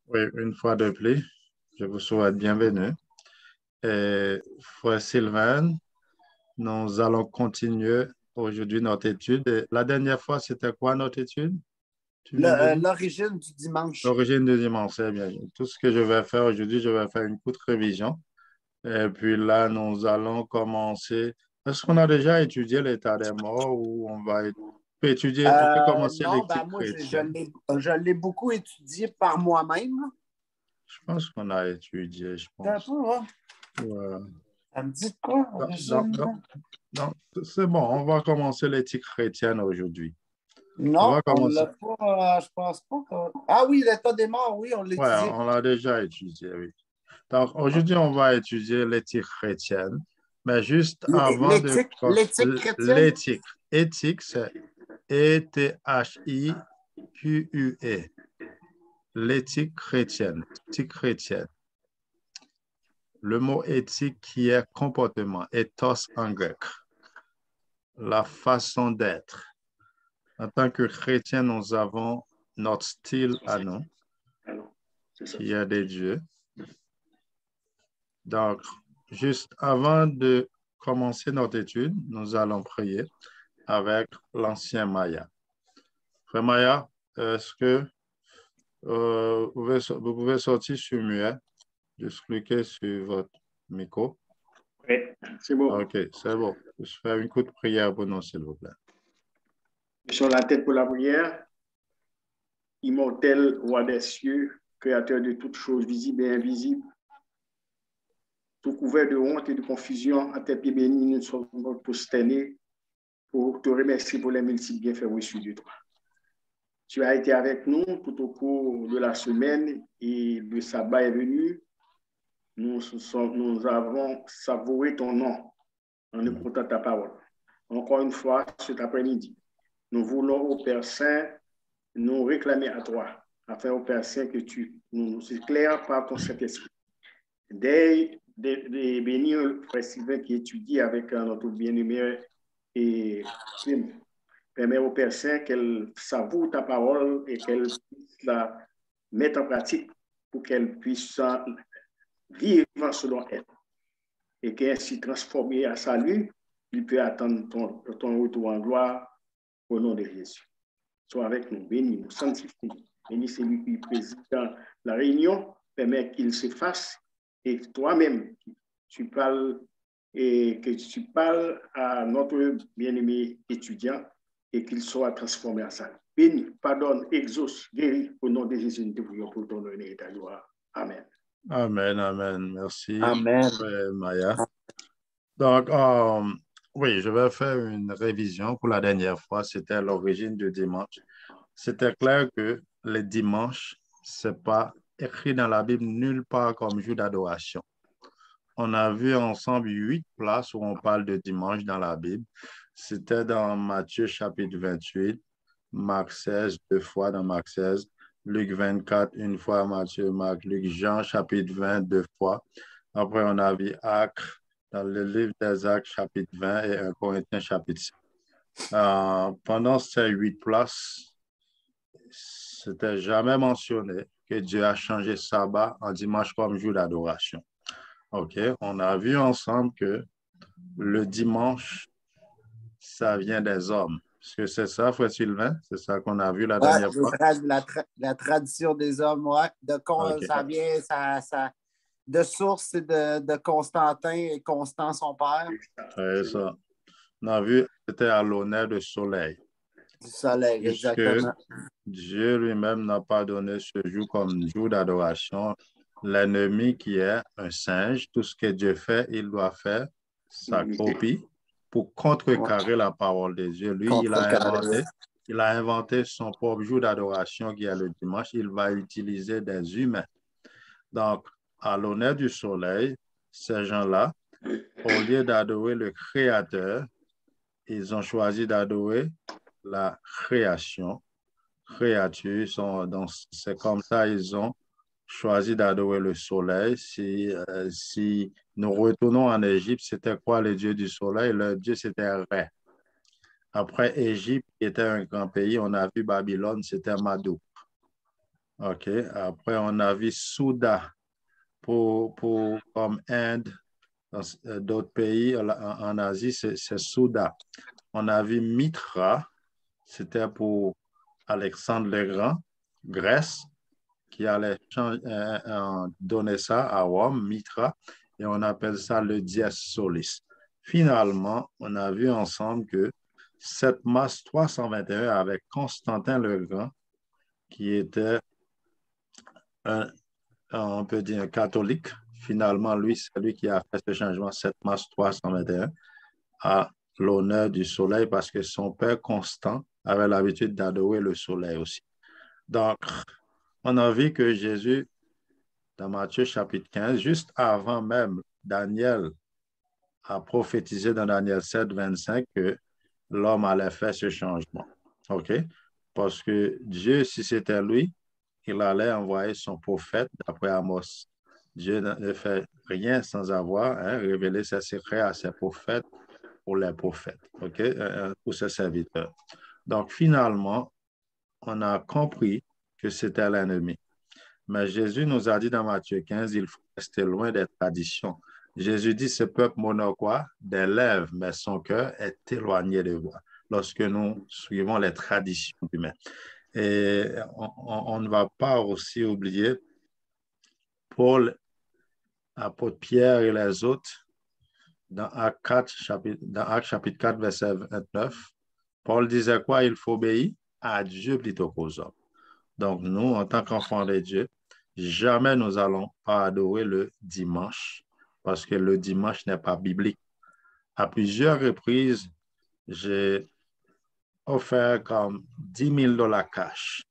Oui, une fois de plus, je vous souhaite bienvenue. Et frère Sylvain, nous allons continuer aujourd'hui notre étude. Et la dernière fois, c'était quoi notre étude? Tu viens de dire? L'origine du dimanche. L'origine du dimanche, c'est bien. Tout ce que je vais faire aujourd'hui, je vais faire une courte révision. Et puis là, nous allons commencer. Est-ce qu'on a déjà étudié l'état des morts ou on peut commencer Non, l'éthique ben moi, chrétienne? je l'ai beaucoup étudié par moi-même. Je pense qu'on a étudié, je C'est un pense. peu, hein? Ouais. Ça me dit de quoi, Non, non, origine? non, non, c'est bon, on va commencer l'éthique chrétienne aujourd'hui. On Non, va on commencer. l'a pas, je pense pas. Ah oui, l'état des morts, oui, on l'a Ouais, étudié. on l'a déjà étudié, oui. Donc, aujourd'hui, on va étudier l'éthique chrétienne. Mais juste avant de... L'éthique chrétienne? L'éthique. Éthique, c'est Ethique. L'éthique chrétienne. Éthique chrétienne. Le mot éthique qui est comportement, ethos en grec. La façon d'être. En tant que chrétien, nous avons notre style à nous, qui est des dieux. Donc, juste avant de commencer notre étude, nous allons prier avec l'ancien Maya. Frère Maya, est-ce que vous pouvez sortir sur muet, juste cliquer sur votre micro? Oui, c'est bon. OK, c'est bon. Je fais une courte prière pour nous, s'il vous plaît. Sur la tête pour la prière, immortel, roi des cieux, créateur de toutes choses visibles et invisibles, tout couvert de honte et de confusion, à tes pieds bénis, nous sommes prosternés pour te remercier pour les multiples bienfaits reçus de toi. Tu as été avec nous tout au cours de la semaine et le sabbat est venu. Nous avons savouré ton nom en écoutant ta parole. Encore une fois, cet après-midi, nous voulons au Père Saint nous réclamer à toi, afin au Père Saint que tu nous éclaires par ton Saint-Esprit. Bénir le frère Sylvain qui étudie avec notre bien-aimé et permet au Père Saint qu'elle savoure ta parole et qu'elle puisse la mettre en pratique pour qu'elle puisse vivre selon elle et qu'ainsi transformé à salut, il peut attendre ton retour en gloire au nom de Jésus. Sois avec nous, bénis-nous, sanctifie-nous. Bénis celui qui préside la réunion, permet qu'il se fasse et toi-même, tu parles et que tu parles à notre bien-aimé étudiant et qu'il soit transformé en salut. Bénis, pardonne, exauce, guéris, au nom de Jésus, nous te prions pour ton honneur et ta gloire. Amen. Amen, amen. Merci, Amen. frère Maya. Donc, oui, je vais faire une révision pour la dernière fois. C'était l'origine du dimanche. C'était clair que le dimanche, c'est pas écrit dans la Bible nulle part comme jour d'adoration. On a vu ensemble 8 places où on parle de dimanche dans la Bible. C'était dans Matthieu chapitre 28, Marc 16, 2 fois dans Marc 16, Luc 24, une fois Matthieu, Marc, Luc, Jean chapitre 20, 2 fois. Après, on a vu Actes dans le livre des Actes chapitre 20 et 1 Corinthiens chapitre 6. Pendant ces 8 places, c'était jamais mentionné que Dieu a changé sabbat en dimanche comme jour d'adoration. OK, on a vu ensemble que le dimanche, ça vient des hommes. Est-ce que c'est ça, frère Sylvain? C'est ça qu'on a vu la Ouais, dernière fois? la tradition des hommes, ouais, OK, ça vient de source et de Constantin et Constant, son père. c'est ça. On a vu, c'était à l'honneur du soleil, Du soleil, puisque exactement. Dieu lui-même n'a pas donné ce jour comme jour d'adoration. L'ennemi qui est un singe, tout ce que Dieu fait, il doit faire sa copie pour Ouais, contrecarrer la parole de Dieu. Lui, contrecarré. il a inventé son propre jour d'adoration qui est le dimanche. Il va utiliser des humains. Donc, à l'honneur du soleil, ces gens-là, au lieu d'adorer le Créateur, ils ont choisi d'adorer la création créatures sont donc c'est comme ça ils ont choisi d'adorer le soleil. Si nous retournons en Égypte, c'était quoi le dieu du soleil? Le dieu c'était Ré. Après Égypte, qui était un grand pays, on a vu Babylone, c'était Marduk. OK. Après, on a vu Souda comme Inde, dans d'autres pays en Asie, c'est Souda. On a vu Mitra, c'était pour Alexandre le Grand, Grèce, qui allait donner ça à Rome, Mitra, et on appelle ça le dies solis. Finalement, on a vu ensemble que cette masse 321 avec Constantin le Grand, qui était on peut dire un catholique, finalement, lui, c'est lui qui a fait ce changement, cette masse 321, à l'honneur du soleil, parce que son père Constant avait l'habitude d'adorer le soleil aussi. Donc, on a vu que Jésus, dans Matthieu chapitre 15, juste avant même Daniel a prophétisé dans Daniel 7, 25 que l'homme allait faire ce changement. OK? Parce que Dieu, si c'était lui, il allait envoyer son prophète d'après Amos. Dieu ne fait rien sans avoir révélé ses secrets à ses prophètes pour les prophètes, OK? Pour ses serviteurs. Donc, finalement, on a compris que c'était l'ennemi. Mais Jésus nous a dit dans Matthieu 15, il faut rester loin des traditions. Jésus dit, ce peuple m'honore quoi? Des lèvres, mais son cœur est éloigné de moi lorsque nous suivons les traditions humaines. Et on ne va pas aussi oublier Paul, apôtre Pierre et les autres, dans Actes chapitre 4, verset 29, Paul disait quoi? Il faut obéir à Dieu plutôt qu'aux hommes. Donc, nous, en tant qu'enfants de Dieu, jamais nous allons pas adorer le dimanche parce que le dimanche n'est pas biblique. À plusieurs reprises, j'ai offert comme $10,000 cash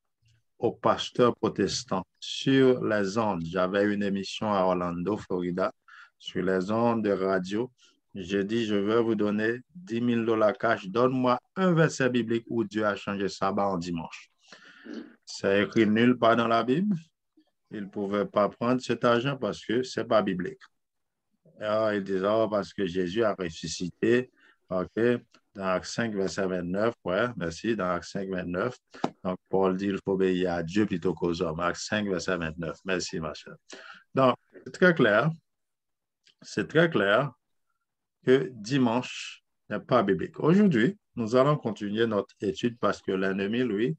aux pasteurs protestants sur les ondes. J'avais une émission à Orlando, Florida, sur les ondes de radio. J'ai dit, je vais vous donner $10,000 cash. Donne-moi un verset biblique où Dieu a changé sabbat en dimanche. C'est écrit nulle part dans la Bible. Ils ne pouvaient pas prendre cet argent parce que ce n'est pas biblique. Alors, ils disaient, oh, parce que Jésus a ressuscité. OK. Dans Acte 5, verset 29, ouais, merci, dans Acte 5, 29. Donc, Paul dit, il faut obéir à Dieu plutôt qu'aux hommes. Acte 5, verset 29. Merci, ma chère. Donc, c'est très clair. C'est très clair que dimanche n'est pas biblique. Aujourd'hui, nous allons continuer notre étude parce que l'ennemi, lui,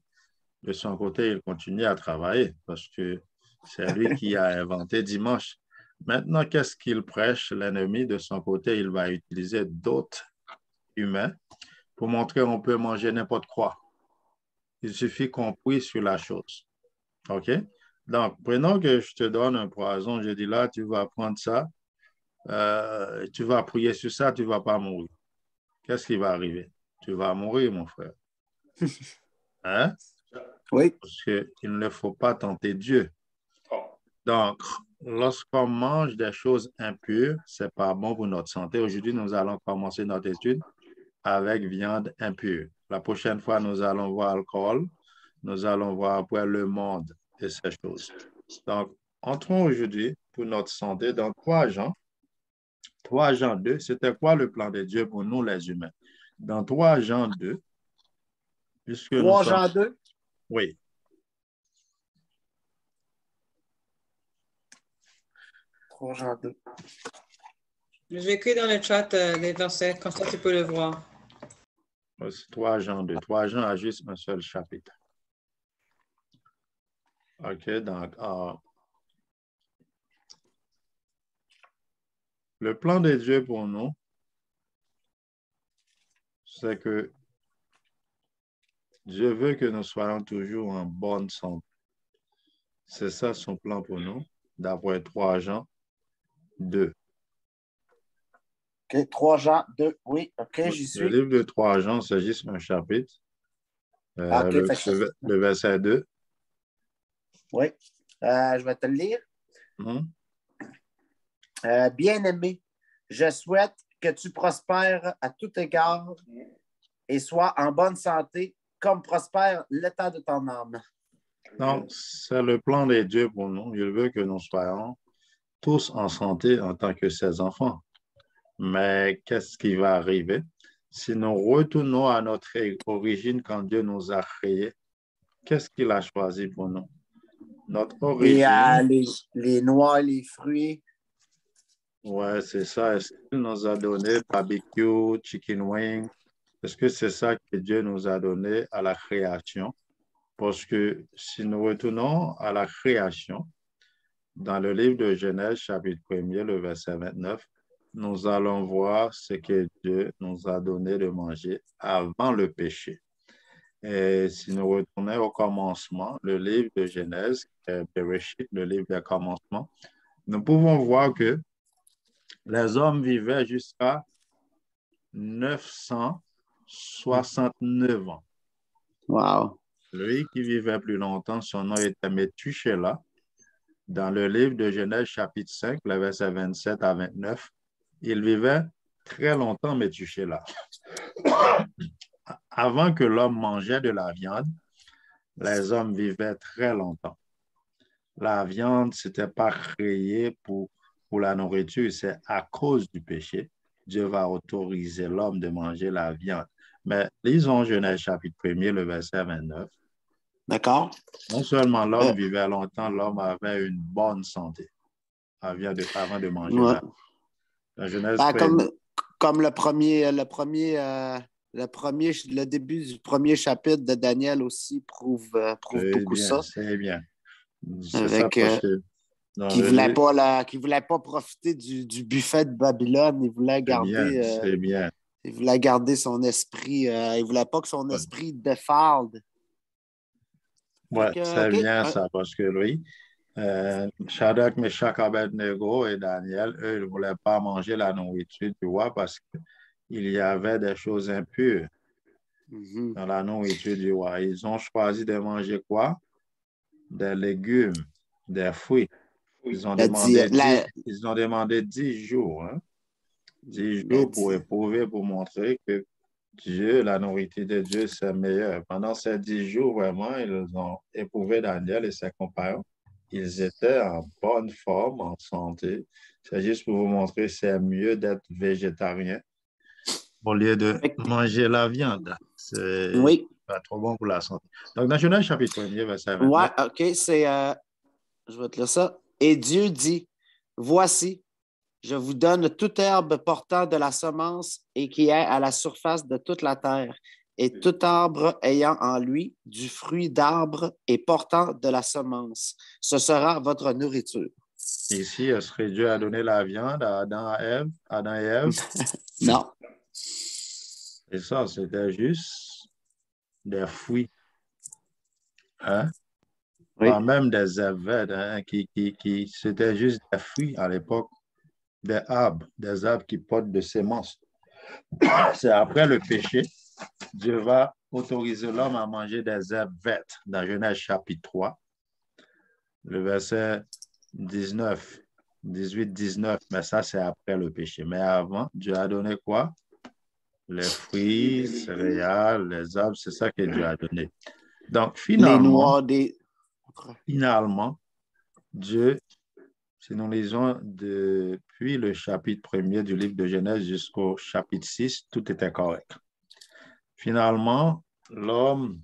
de son côté, il continue à travailler parce que c'est lui qui a inventé dimanche. Maintenant, qu'est-ce qu'il prêche, l'ennemi? De son côté, il va utiliser d'autres humains pour montrer qu'on peut manger n'importe quoi. Il suffit qu'on prie sur la chose. OK? Donc, prenons que je te donne un poison, je dis là, tu vas prendre ça, tu vas prier sur ça, tu ne vas pas mourir. Qu'est-ce qui va arriver? Tu vas mourir, mon frère. Hein? Oui. Parce qu'il ne faut pas tenter Dieu. Donc, lorsqu'on mange des choses impures, ce n'est pas bon pour notre santé. Aujourd'hui, nous allons commencer notre étude avec viande impure. La prochaine fois, nous allons voir alcool. Nous allons voir après le monde et ces choses. Donc, entrons aujourd'hui pour notre santé dans 3 Jean. 3 Jean 2, c'était quoi le plan de Dieu pour nous, les humains? Dans 3 Jean 2, puisque nous 3 sommes... Jean 2? Oui. 3 Jean 2. Je vais écrire dans le chat les versets, comme ça tu peux le voir. C'est 3 Jean 2. 3 Jean a juste un seul chapitre. OK, donc, le plan de Dieu pour nous, c'est que Dieu veut que nous soyons toujours en bonne santé. C'est ça son plan pour nous, d'après 3 Jean 2. OK, 3 Jean 2. Oui, OK, j'y suis. Le livre de 3 Jean, c'est juste un chapitre. OK, le verset 2. Oui, je vais te le lire. Bien-aimé, je souhaite que tu prospères à tout égard et sois en bonne santé, comme prospère l'état de ton âme. Donc, c'est le plan de Dieu pour nous. Il veut que nous soyons tous en santé en tant que ses enfants. Mais qu'est-ce qui va arriver si nous retournons à notre origine quand Dieu nous a créés? Qu'est-ce qu'il a choisi pour nous? Notre Et origine, les noix, les fruits. ouais, c'est ça. Est-ce qu'il nous a donné barbecue, chicken wing? Est-ce que c'est ça que Dieu nous a donné à la création? Parce que si nous retournons à la création, dans le livre de Genèse, chapitre 1er, le verset 29, nous allons voir ce que Dieu nous a donné de manger avant le péché. Et si nous retournons au commencement, le livre de Genèse, Bereshit, le livre des commencements, nous pouvons voir que les hommes vivaient jusqu'à 969 ans. Wow. Lui qui vivait plus longtemps, son nom était Métuchéla. Dans le livre de Genèse, chapitre 5, les versets 27 à 29, il vivait très longtemps, Métuchéla. Avant que l'homme mangeait de la viande, les hommes vivaient très longtemps. La viande, ce n'était pas créé pour la nourriture, c'est à cause du péché. Dieu va autoriser l'homme de manger la viande. Mais lisons Genèse chapitre 1er, le verset 29. D'accord. Non seulement l'homme vivait longtemps, l'homme avait une bonne santé avant de manger Ouais. la Genèse Ben, 1er. comme le début du premier chapitre de Daniel aussi prouve beaucoup ça. C'est bien. C'est ça Avec parce que dans qui le voulait livre, qui voulait pas profiter du buffet de Babylone. Il voulait c'est bien. il voulait garder son esprit. Il voulait pas que son Ouais, esprit défarde. Fait ouais, que, c'est OK. bien ça parce que lui, Shadrach, Meshach, Abednego et Daniel, eux, ils ne voulaient pas manger la nourriture du roi parce qu'il y avait des choses impures Mhm. dans la nourriture du roi. Ils ont choisi de manger quoi? Des légumes, des fruits. Ils ont La di- demandé la- 10 jours, hein? 10 la jours pour di- éprouver, pour montrer que Dieu, la nourriture de Dieu, c'est meilleur. Pendant ces 10 jours, vraiment, ils ont éprouvé Daniel et ses compagnons. Ils étaient en bonne forme, en santé. C'est juste pour vous montrer que c'est mieux d'être végétarien au lieu de fait que- manger la viande. C'est Oui. pas trop bon pour la santé. Donc, dans Genèse chapitre 1er, verset Ouais, 29, OK. Je vais te lire ça. Et Dieu dit, voici, je vous donne toute herbe portant de la semence et qui est à la surface de toute la terre, et tout arbre ayant en lui du fruit d'arbre et portant de la semence. Ce sera votre nourriture. ici, est-ce que Dieu a donné la viande à Adam et Ève? Non. Et ça, c'était juste des fruits, hein? Oui. Pas même des herbes, hein, c'était juste des fruits à l'époque, des arbres qui portent de semences. C'est après le péché, Dieu va autoriser l'homme à manger des herbes vertes dans Genèse chapitre 3, le verset 19, 18, 19. Mais ça, c'est après le péché. Mais avant, Dieu a donné quoi? Les fruits, céréales, les arbres, c'est ça que Dieu a donné. Donc, Les finalement, noix, des... finalement, Dieu, si nous lisons depuis le chapitre 1er du livre de Genèse jusqu'au chapitre 6, tout était correct. Finalement, l'homme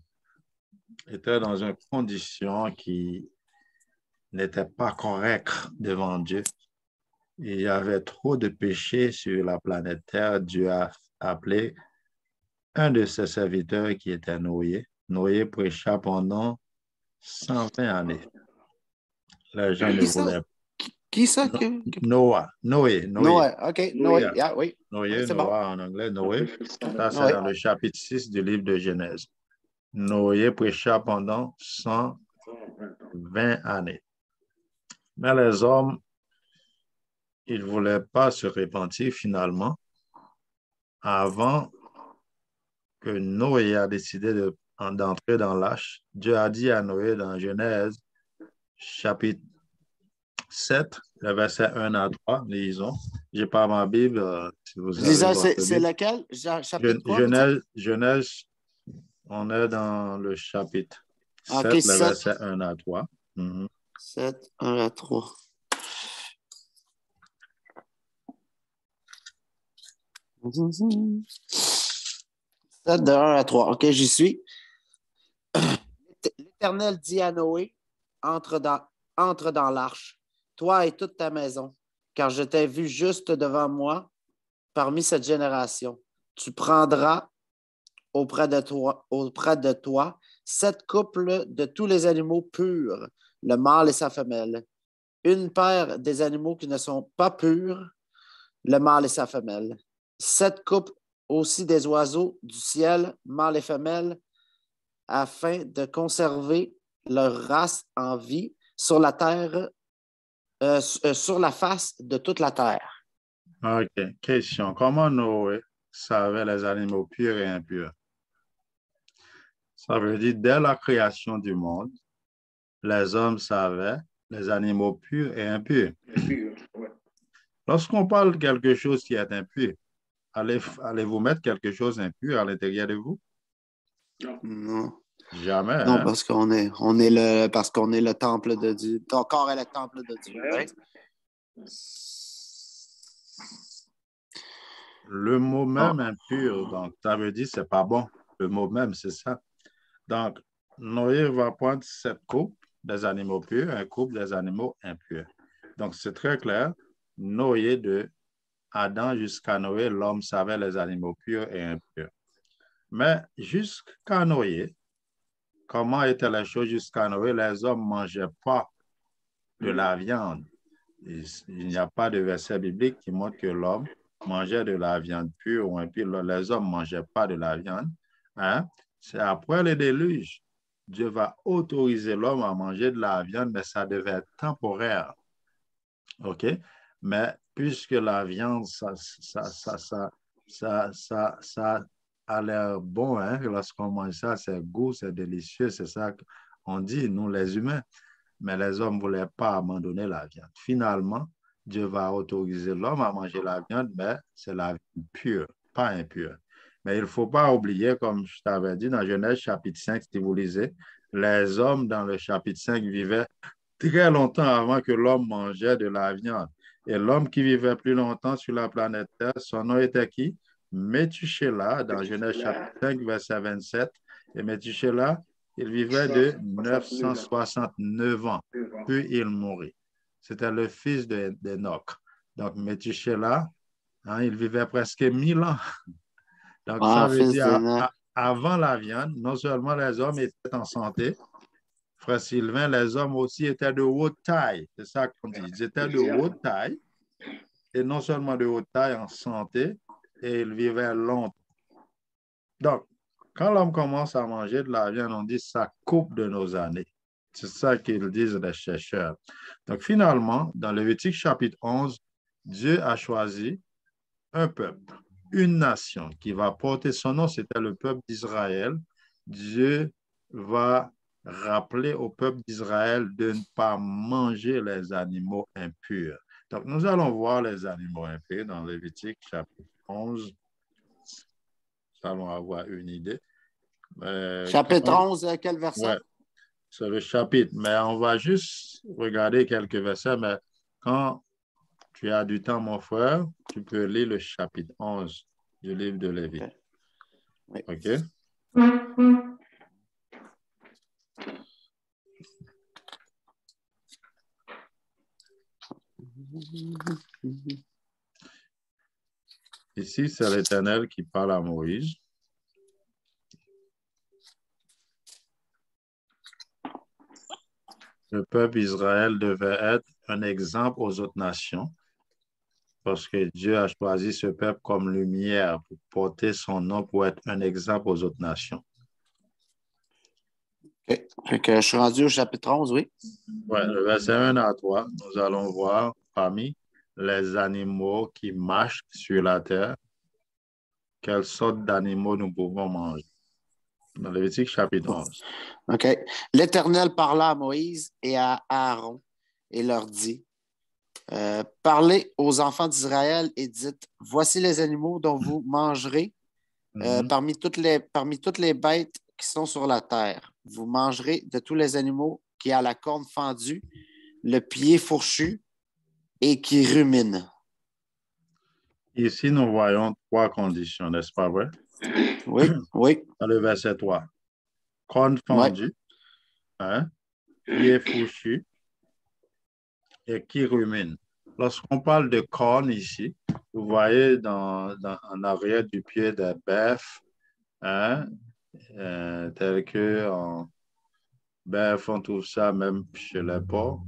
était dans une condition qui n'était pas correcte devant Dieu. Il y avait trop de péchés sur la planète Terre. Dieu a appelé un de ses serviteurs qui était Noé. Noé prêcha pendant 120 années. Les gens ne Qui ça? voulaient Qui ça? pas. Noé. Noé. OK. Noé. Noé. Yeah, oui. Oui, Noé, c'est bon. Noah en anglais, Noé. Ça, c'est Noé. dans le chapitre 6 du livre de Genèse. Noé prêcha pendant 120 années. Mais les hommes, ils ne voulaient pas se repentir finalement avant que Noé a décidé d'entrer dans l'arche. Dieu a dit à Noé dans Genèse, chapitre 7, le verset 1 à 3, lisons. Je n'ai pas ma Bible, si vous avez Lisons, votre c'est Bible. lequel? Chapitre quoi, vous dites? Genèse, on est dans le chapitre OK, 7, le 7. verset 1 à 3. 7, 1 à 3. De 1 à 3. OK, j'y suis. L'Éternel dit à Noé, entre dans l'arche, toi et toute ta maison, car je t'ai vu juste devant moi parmi cette génération. Tu prendras auprès de toi 7 couples de tous les animaux purs, le mâle et sa femelle, une paire des animaux qui ne sont pas purs, le mâle et sa femelle, 7 couples aussi des oiseaux du ciel, mâle et femelle, afin de conserver leur race en vie sur la terre, sur la face de toute la terre. OK. Question. Comment Noé savait les animaux purs et impurs? Ça veut dire, dès la création du monde, les hommes savaient les animaux purs et impurs. Ouais. Lorsqu'on parle de quelque chose qui est impur, allez-vous mettre quelque chose d'impur à l'intérieur de vous? Non. Jamais, Non, hein? parce qu'on est le temple de Dieu. Ton corps est le temple de Dieu. Ouais. Right? Le mot même impur, donc ça veut dire c'est pas bon. Le mot même, c'est ça. Donc, Noé va prendre 7 couples des animaux purs, un couple des animaux impurs. Donc, c'est très clair. Noé, de Adam jusqu'à Noé, l'homme savait les animaux purs et impurs. Mais jusqu'à Noé, comment étaient les choses jusqu'à Noé? Les hommes ne mangeaient pas de la viande. Il n'y a pas de verset biblique qui montre que l'homme mangeait de la viande pure ou impure. Les hommes ne mangeaient pas de la viande. Hein? C'est après le déluge. Dieu va autoriser l'homme à manger de la viande, mais ça devait être temporaire. OK? Mais puisque la viande, ça a l'air bon, hein? Lorsqu'on mange ça, c'est goût, c'est délicieux, c'est ça qu'on dit, nous les humains. Mais les hommes ne voulaient pas abandonner la viande. Finalement, Dieu va autoriser l'homme à manger la viande, mais c'est la viande pure, pas impure. Mais il ne faut pas oublier, comme je t'avais dit dans Genèse chapitre 5, si vous lisez, les hommes dans le chapitre 5 vivaient très longtemps avant que l'homme mangeait de la viande. Et l'homme qui vivait plus longtemps sur la planète Terre, son nom était qui? Métuchéla, dans Genèse chapitre 5, verset 27. Et Métuchéla, il vivait de 969 ans, puis il mourut. C'était le fils d'Enoch. Donc, Métuchéla, hein, il vivait presque 1000 ans. Donc, ça veut Fils dire, d'Enoch. avant la viande, non seulement les hommes étaient en santé, Frère Sylvain, les hommes aussi étaient de haute taille. C'est ça qu'on dit. Ils étaient de haute taille, et non seulement de haute taille en santé, et ils vivaient longtemps. Donc, quand l'homme commence à manger de la viande, on dit ça coupe de nos années. C'est ça qu'ils disent les chercheurs. Donc, finalement, dans Lévitique chapitre 11, Dieu a choisi un peuple, une nation qui va porter son nom, c'était le peuple d'Israël. Dieu va rappeler au peuple d'Israël de ne pas manger les animaux impurs. Donc, nous allons voir les animaux impurs dans Lévitique chapitre 11. Nous allons avoir une idée. Chapitre 11, quel verset? Ouais, c'est le chapitre, mais on va juste regarder quelques versets. Mais quand tu as du temps, mon frère, tu peux lire le chapitre 11 du livre de Lévitique. Oui. OK? Ici, c'est l'Éternel qui parle à Moïse. Le peuple Israël devait être un exemple aux autres nations parce que Dieu a choisi ce peuple comme lumière pour porter son nom, pour être un exemple aux autres nations. Okay. Je suis rendu au chapitre 11, oui. Ouais, le verset 1 à 3, nous allons voir parmi les animaux qui marchent sur la terre, quelles sortes d'animaux nous pouvons manger. Dans Lévitique chapitre 11. OK. L'Éternel parla à Moïse et à Aaron et leur dit, parlez aux enfants d'Israël et dites, voici les animaux dont vous mangerez parmi toutes les bêtes qui sont sur la terre. Vous mangerez de tous les animaux qui ont la corne fendue, le pied fourchu et qui ruminent. Ici, nous voyons 3 conditions, n'est-ce pas vrai? Oui, oui. Dans le verset 3. Corne fendue, hein? pied fourchu et qui rumine. Lorsqu'on parle de cornes ici, vous voyez en arrière du pied des bœufs, hein, tel que en bœuf, on trouve ça même chez les porcs.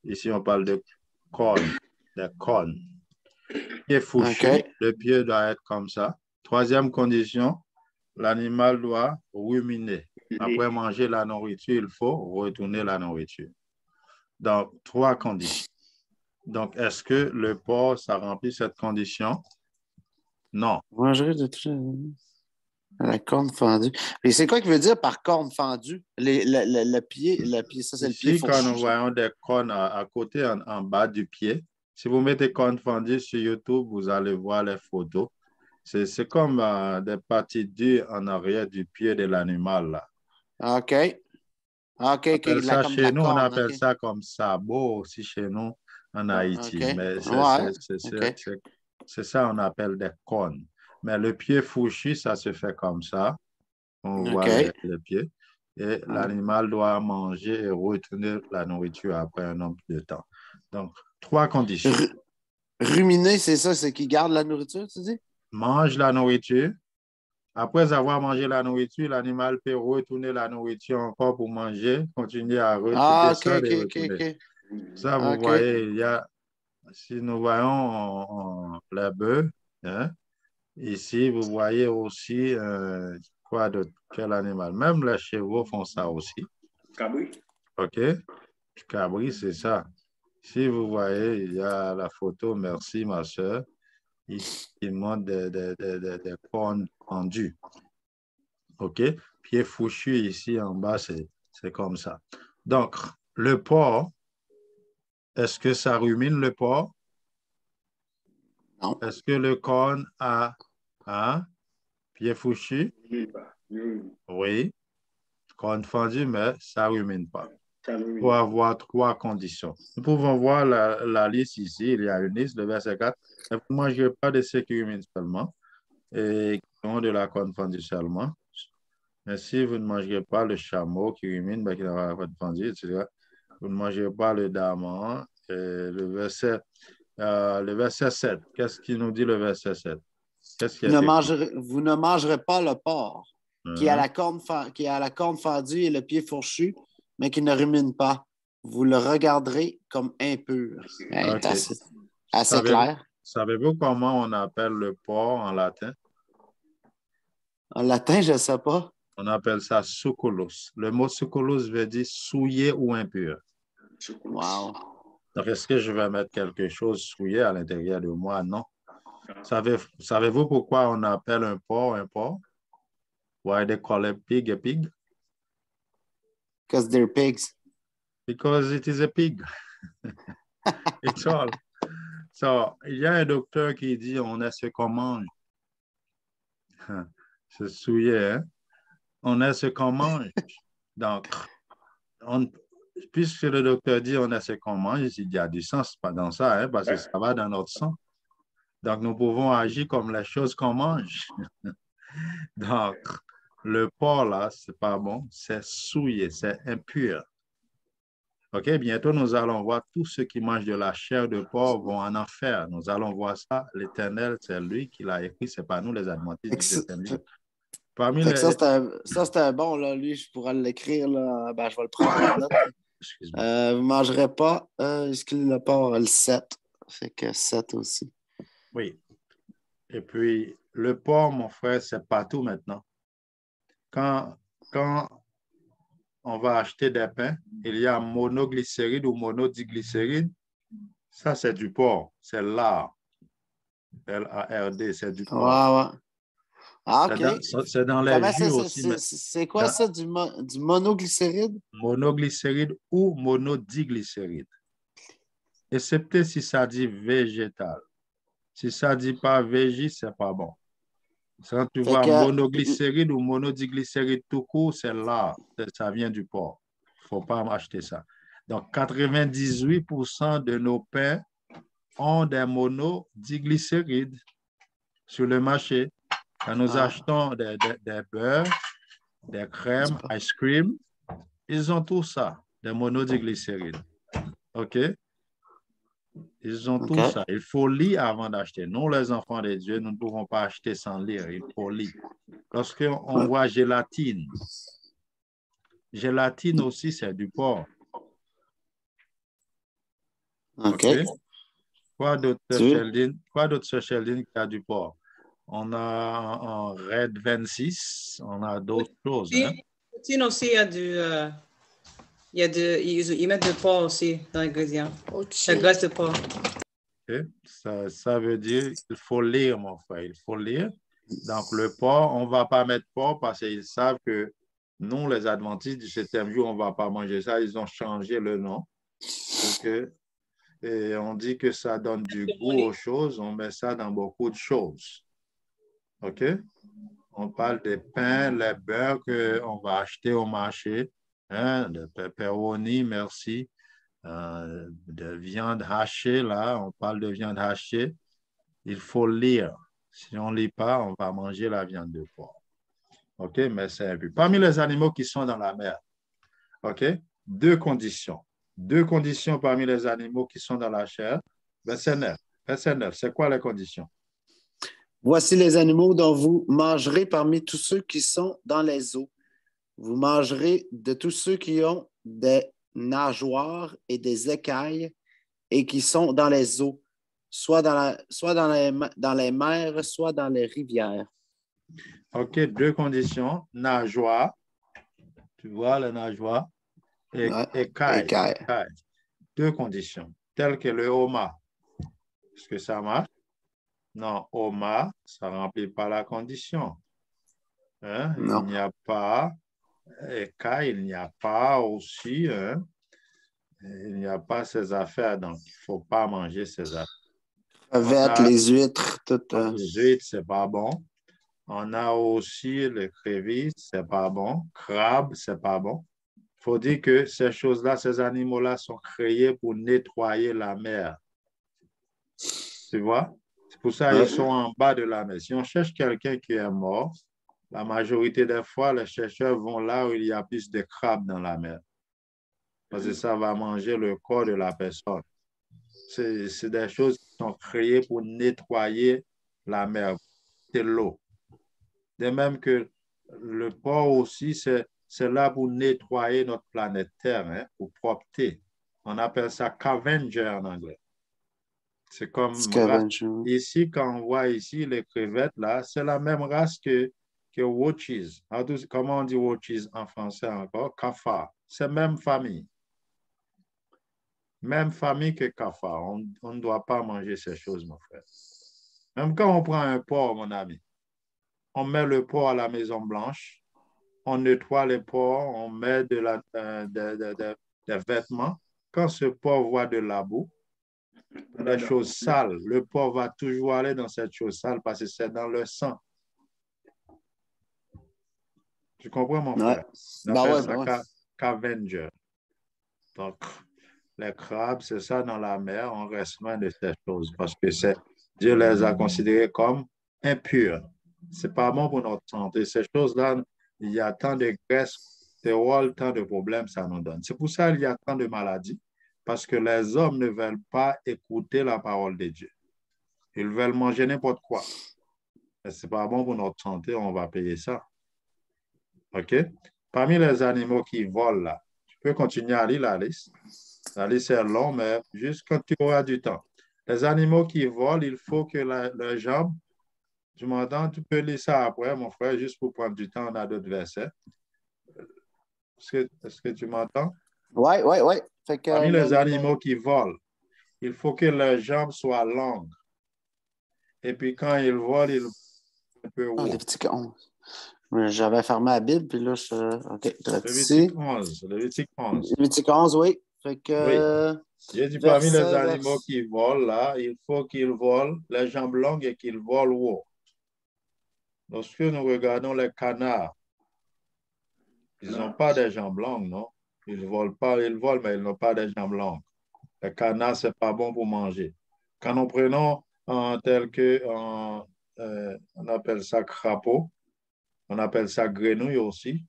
Ici, on parle de cornes, des cornes. Pied fourchu, OK. le pied doit être comme ça. Troisième condition, l'animal doit ruminer. Après manger la nourriture, il faut retourner la nourriture. Donc, trois conditions. Donc, est-ce que le porc, ça remplit cette condition? Non. Mangerait de tout. La corne fendue. Et c'est quoi qui veut dire par corne fendue? Le pied, ça, c'est le pied Ici, quand nous fourchu. voyons des cornes à côté, en bas du pied, si vous mettez cornes fendues sur YouTube, vous allez voir les photos. C'est comme des parties dures en arrière du pied de l'animal, là. OK. OK, OK. Comme de Chez la nous, on corne. appelle OK. ça comme sabot aussi chez nous en OK. Haïti. Mais Ouais. OK. c'est ça on appelle des cornes. Mais le pied fourchu, ça se fait comme ça. On voit OK. les pieds. Et l'animal doit manger et retourner la nourriture après un nombre de temps. Donc, trois conditions. Ruminer, c'est ça, c'est qu'il garde la nourriture, tu dis? Mange la nourriture. Après avoir mangé la nourriture, l'animal peut retourner la nourriture encore pour manger, continuer à Ah, récupérer OK, ça OK, et OK, retourner. OK. Ça, vous OK. voyez, si nous voyons les bœufs, hein, ici, vous voyez aussi, quoi d'autre, quel animal. Même les chevaux font ça aussi. Cabri. OK? Cabri, c'est ça. Si vous voyez, il y a la photo, merci ma soeur, ici, il montre des cornes pendues. OK? Pied fourchu ici en bas, c'est comme ça. Donc, le porc, est-ce que ça rumine le porc? Non. Est-ce que le corne a un pied fourchu? Oui. Corne fendue, mais ça ne rumine pas. Il faut avoir trois conditions. Nous pouvons voir la liste ici. Il y a une liste, le verset 4. Ne vous mangez pas de ceux qui ruminent seulement et qui ont de la corne fendue seulement. Mais si vous ne mangez pas le chameau qui rumine, ben, qui n'a pas la corne fendue, etc., vous ne mangez pas le daman. Le verset 7. Qu'est-ce qui nous dit le verset 7? Qu'est-ce qui est écrit? Vous ne mangerez pas le porc qui a Mhm. qui a la corne fendue et le pied fourchu, mais qui ne rumine pas. Vous le regarderez comme impur. Hey, OK. assez clair. Savez-vous comment on appelle le porc en latin? En latin, je ne sais pas. On appelle ça succulus. Le mot succulus veut dire souillé ou impur. Wow. Donc, est-ce que je vais mettre quelque chose souillé à l'intérieur de moi? Non. Savez-vous pourquoi on appelle un porc un porc? Why they call a pig a pig? Because they're pigs. Because it is a pig. It's all. So, il y a un docteur qui dit on est ce qu'on mange. C'est souillé, hein? On est ce qu'on mange. Donc, puisque le docteur dit on est ce qu'on mange, il y a du sens pas dans ça, hein, parce que ça va dans notre sang. Donc, nous pouvons agir comme les choses qu'on mange. Donc, le porc, là, c'est pas bon, c'est souillé, c'est impur. OK, bientôt, nous allons voir tous ceux qui mangent de la chair de porc vont en enfer. Nous allons voir ça. L'Éternel, c'est lui qui l'a écrit, c'est pas nous, les adventistes du septième jour. Parmi les... Ça, c'était bon, là. Lui, je pourrais l'écrire, là. Ben, je vais le prendre en note. Vous ne mangerez pas, est-ce qu'il le porc, le 7. Fait que 7 aussi. Oui. Et puis, le porc, mon frère, c'est partout maintenant. Quand on va acheter des pains, il y a monoglycéride ou monodiglycéride. Ça, c'est du porc. C'est lard. L-A-R-D, c'est du porc. Ouais, ouais. Ah, OK. C'est dans les jus aussi. C'est quoi ça, du monoglycéride? Monoglycéride ou monodiglycéride. Excepté si ça dit végétal. Si ça dit pas végé, c'est pas bon. Quand tu vois monoglycéride ou monodiglycéride tout court, c'est là. Ça vient du porc. Il ne faut pas acheter ça. Donc, 98% de nos pains ont des monodiglycérides sur le marché. Quand nous achetons des beurres, des crèmes, ice cream, ils ont tout ça. des monodiglycérides. OK? Ils ont tout OK. ça. Il faut lire avant d'acheter. Nous, les enfants de Dieu, nous ne pouvons pas acheter sans lire. Il faut lire. Lorsqu'on voit gélatine, gélatine aussi, c'est du porc. OK. OK? Quoi d'autre, Tu- Sheldon? Quoi d'autre, Sir Sheldon, qui a du porc? On a un Red 26, on a d'autres choses. Hein? Poutine aussi, ils mettent du porc aussi dans l'ingrédient. La graisse de porc. Okay? Ça veut dire qu'il faut lire, mon frère, il faut lire. Donc, le porc, on ne va pas mettre porc parce qu'ils savent que nous, les Adventistes du 7e jour, on ne va pas manger ça. Ils ont changé le nom. Okay? Et on dit que ça donne du goût aux choses. On met ça dans beaucoup de choses. OK? On parle des pains, les beurres qu'on va acheter au marché, hein, de pepperoni, merci, de viande hachée, là, on parle de viande hachée. Il faut lire. Si on ne lit pas, on va manger la viande de porc. OK? Mais c'est un but. Parmi les animaux qui sont dans la mer, OK? Deux conditions. Deux conditions parmi les animaux qui sont dans la chair. Verset 9. Verset 9. C'est quoi les conditions? Voici les animaux dont vous mangerez parmi tous ceux qui sont dans les eaux. Vous mangerez de tous ceux qui ont des nageoires et des écailles et qui sont dans les eaux, soit dans les mers, soit dans les rivières. OK, deux conditions. Nageoire, tu vois, la nageoire, et Ouais. écaille. Écailles. Deux conditions, telles que le homard. Est-ce que ça marche? Non, homard, ça ne remplit pas la condition. Hein? Non. Il n'y a pas écaille, il n'y a pas aussi, hein? Il n'y a pas ces affaires, donc il ne faut pas manger ces affaires. Crevettes, les huîtres, tout. Les huîtres, ce n'est pas bon. On a aussi les crevettes, ce n'est pas bon. Crabe, ce n'est pas bon. Il faut dire que ces choses-là, ces animaux-là sont créés pour nettoyer la mer. Tu vois? C'est pour ça qu'ils sont en bas de la mer. Si on cherche quelqu'un qui est mort, la majorité des fois, les chercheurs vont là où il y a plus de crabes dans la mer. Parce que ça va manger le corps de la personne. C'est des choses qui sont créées pour nettoyer la mer, de l'eau. De même que le porc aussi, c'est là pour nettoyer notre planète Terre, hein, pour propter. On appelle ça scavenger en anglais. C'est comme ici, quand on voit ici les crevettes, là, c'est la même race que roaches. Comment on dit roaches en français encore? Cafard. C'est même famille. Même famille que cafard. On ne doit pas manger ces choses, mon frère. Même quand on prend un porc, mon ami, on met le porc à la Maison Blanche, on nettoie les porcs, on met des vêtements. Quand ce porc voit de la boue, des choses sales, le porc va toujours aller dans cette chose sale parce que c'est dans le sang. Tu comprends, mon frère? On appelle ça scavenger. Donc, les crabes, c'est ça dans la mer, on reste loin de ces choses parce que Dieu les a considérés comme impurs. C'est pas bon pour notre santé. Ces choses-là, il y a tant de graisse, tant de problèmes ça nous donne. C'est pour ça qu'il y a tant de maladies, parce que les hommes ne veulent pas écouter la parole de Dieu. Ils veulent manger n'importe quoi. Ce n'est pas bon pour notre santé, on va payer ça. OK? Parmi les animaux qui volent là, tu peux continuer à lire la liste. La liste est longue, mais juste quand tu auras du temps. Les animaux qui volent, il faut que leurs jambes, tu m'entends, tu peux lire ça après, mon frère, juste pour prendre du temps, on a d'autres versets. Est-ce que tu m'entends? Oui. Parmi les animaux qui volent, il faut que leurs jambes soient longues. Et puis quand ils volent, ils un peu haut. Lévitique 11. J'avais fermé la Bible, puis là, OK. Lévitique 11. Lévitique 11. Lévitique 11, oui. Fait que, oui. J'ai dit parmi les animaux qui volent, là, il faut qu'ils volent les jambes longues et qu'ils volent haut. Lorsque nous regardons les canards, ils n'ont pas des jambes longues, non? Ils volent, mais ils n'ont pas des jambes longues. Les canards, ce n'est pas bon pour manger. Quand nous prenons tel que, on appelle ça crapaud, on appelle ça grenouille aussi.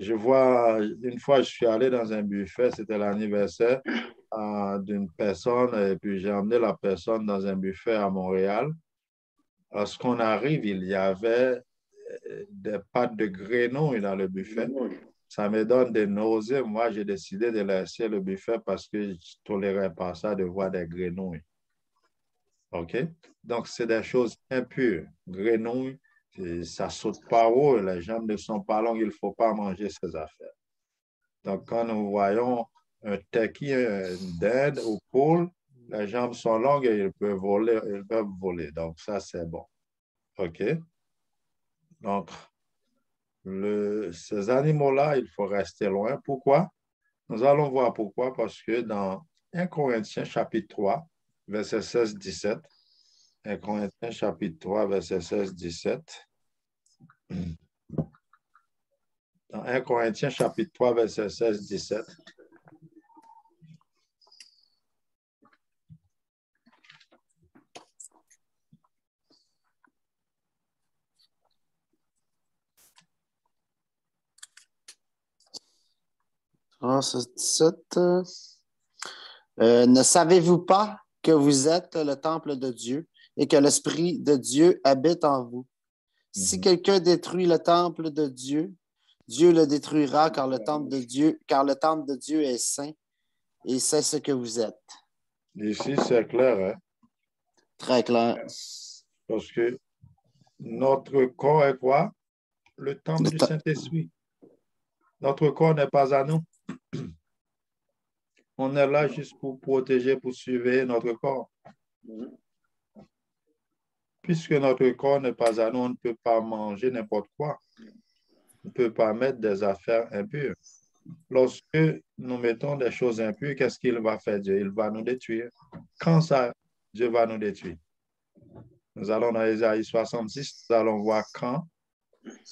Une fois, je suis allé dans un buffet, c'était l'anniversaire d'une personne, et puis j'ai emmené la personne dans un buffet à Montréal. Lorsqu'on arrive, il y avait des pâtes de grenouille dans le buffet. Ça me donne des nausées. Moi, j'ai décidé de laisser le buffet parce que je ne tolérais pas ça de voir des grenouilles. OK? Donc, c'est des choses impures. Grenouilles, ça saute pas haut, les jambes ne sont pas longues, il ne faut pas manger ces affaires. Donc, quand nous voyons un turkey, une dinde ou poule, les jambes sont longues et ils peuvent voler. Donc, ça, c'est bon. OK? Donc, ces animaux-là, il faut rester loin. Pourquoi? Nous allons voir pourquoi. Parce que dans 1 Corinthiens chapitre 3, verset 16-17, 1 Corinthiens chapitre 3, verset 16-17, dans 1 Corinthiens chapitre 3, verset 16-17, Ne savez-vous pas que vous êtes le temple de Dieu et que l'Esprit de Dieu habite en vous? Si quelqu'un détruit le temple de Dieu, Dieu le détruira car le temple de Dieu est saint et c'est ce que vous êtes. Ici, c'est clair, hein? Très clair. Parce que notre corps est quoi? Le temple du Saint-Esprit. Notre corps n'est pas à nous. On est là juste pour protéger, pour surveiller notre corps. Puisque notre corps n'est pas à nous, on ne peut pas manger n'importe quoi. On ne peut pas mettre des affaires impures. Lorsque nous mettons des choses impures, qu'est-ce qu'il va faire Dieu? Il va nous détruire. Quand ça, Dieu va nous détruire. Nous allons dans Ésaïe 66, nous allons voir quand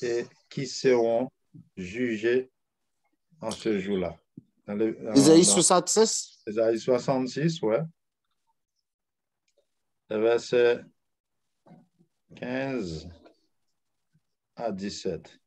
et qui seront jugés en ce jour-là. Ésaïe 66? Ésaïe 66, ouais. Le verset 15 à 17.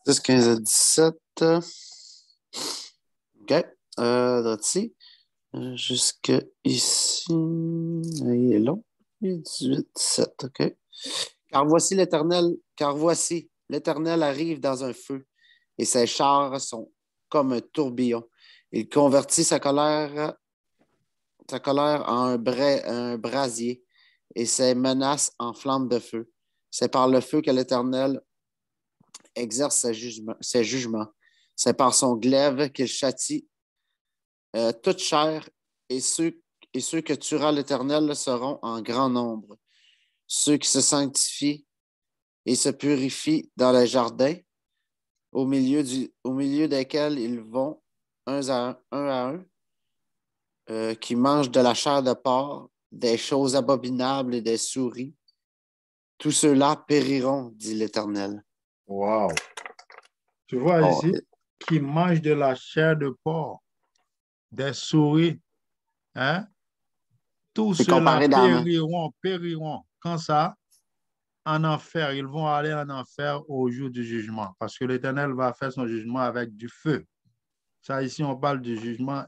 C'est 15 à 17. OK. Ici. Jusque ici. Il est long. 18, 17. OK. Car voici l'Éternel arrive dans un feu, et ses chars sont comme un tourbillon. Il convertit sa colère en un brasier, et ses menaces en flammes de feu. C'est par le feu que l'Éternel exerce ses jugements. C'est par son glaive qu'il châtie toute chair, et ceux que tuera l'Éternel seront en grand nombre. Ceux qui se sanctifient et se purifient dans les jardins, au milieu desquels ils vont un à un, qui mangent de la chair de porc, des choses abominables et des souris. Tous ceux-là périront, dit l'Éternel. Wow! Tu vois ici, qui mangent de la chair de porc, des souris, hein? Tous ceux-là périront. Quand ça? En enfer. Ils vont aller en enfer au jour du jugement parce que l'Éternel va faire son jugement avec du feu. Ça, ici, on parle du jugement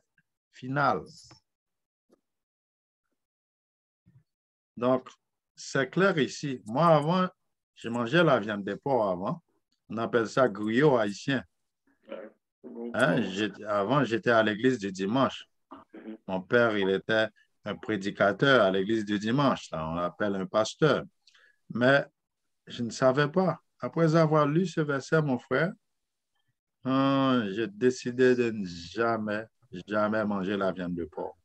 final. Donc, c'est clair ici. Moi, avant, je mangeais la viande de porc avant. On appelle ça griot haïtien. Hein? Avant, j'étais à l'église du dimanche. Mon père, il était un prédicateur à l'église du dimanche. Là, on l'appelle un pasteur. Mais je ne savais pas. Après avoir lu ce verset, mon frère, j'ai décidé de ne jamais manger la viande de porc.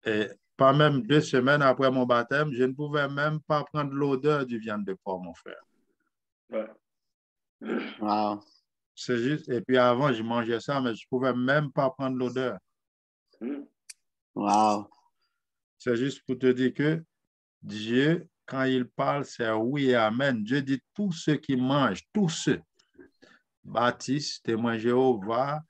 Et pas même 2 semaines après mon baptême, je ne pouvais même pas prendre l'odeur du viande de porc, mon frère. Ouais. Wow. C'est juste, et puis avant, je mangeais ça, mais je ne pouvais même pas prendre l'odeur. Wow. C'est juste pour te dire que Dieu, quand il parle, c'est oui et amen. Dieu dit tous ceux qui mangent, tous ceux, baptistes, témoins Jéhovah,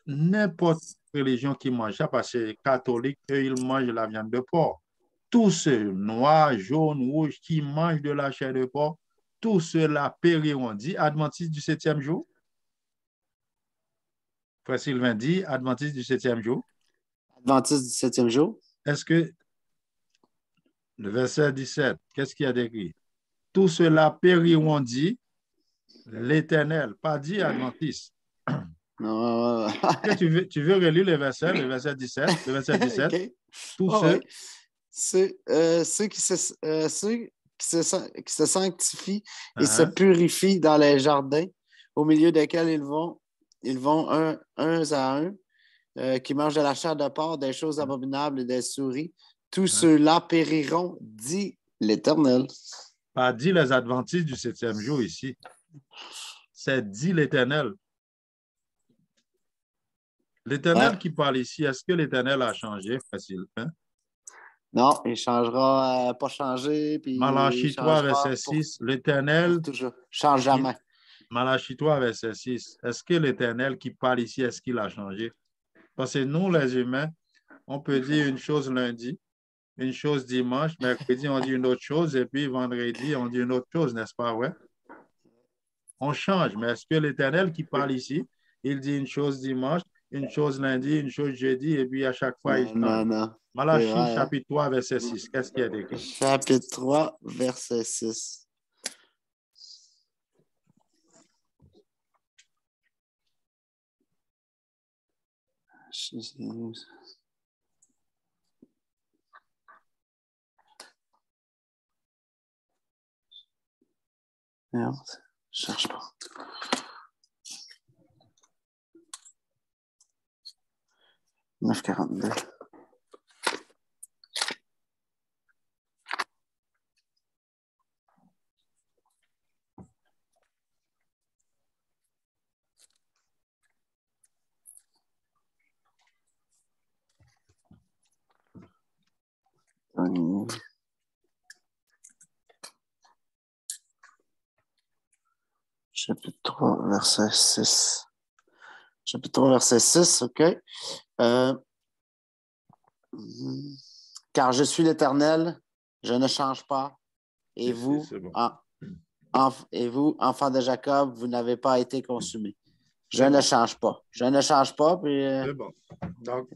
n'importe quelle religion qui mange ça, parce que les catholiques, eux, ils mangent la viande de porc. Tous ceux, noirs, jaunes, rouges, qui mangent de la chair de porc, tous ceux-là périront. Dit Adventiste du 7e jour. Frère Sylvain dit Adventiste du 7e jour. Adventiste du 7e jour. Est-ce que le verset 17, qu'est-ce qu'il y a d'écrit? Tous ceux-là périront, dit l'Éternel, pas dit Adventiste. Tu veux relire le verset 17, le verset 17? Okay. Tous ceux. Ceux qui se sanctifient et se purifient dans les jardins, au milieu desquels ils vont un à un, qui mangent de la chair de porc, des choses abominables et des souris. Tous ceux-là périront, dit l'Éternel. Pas dit les Adventistes du 7e jour ici. C'est dit l'Éternel. L'Éternel qui parle ici, est-ce que l'Éternel a changé facilement? Non, il ne changera pas changer. Malachie 3, verset 6, l'Éternel change jamais. Malachie 3, verset 6, est-ce que l'Éternel qui parle ici, est-ce qu'il a changé? Parce que nous, les humains, on peut dire une chose lundi, une chose dimanche, mercredi, on dit une autre chose, et puis vendredi, on dit une autre chose, n'est-ce pas? Ouais. On change, mais est-ce que l'Éternel qui parle ici, il dit une chose dimanche, une chose lundi, une chose jeudi, et puis à chaque fois, il change? Non. Malachie, chapitre 3, verset 6, qu'est-ce qu'il y a d'écrit? Chapitre 3, verset 6. Merde, je cherche pas. « 9,42. » Chapitre 3, verset 6. Chapitre 3, verset 6, OK. Car je suis l'Éternel, je ne change pas. Et vous, bon. enfants de Jacob, vous n'avez pas été consumés. Je ne change pas. Je ne change pas. Puis, c'est bon. Donc,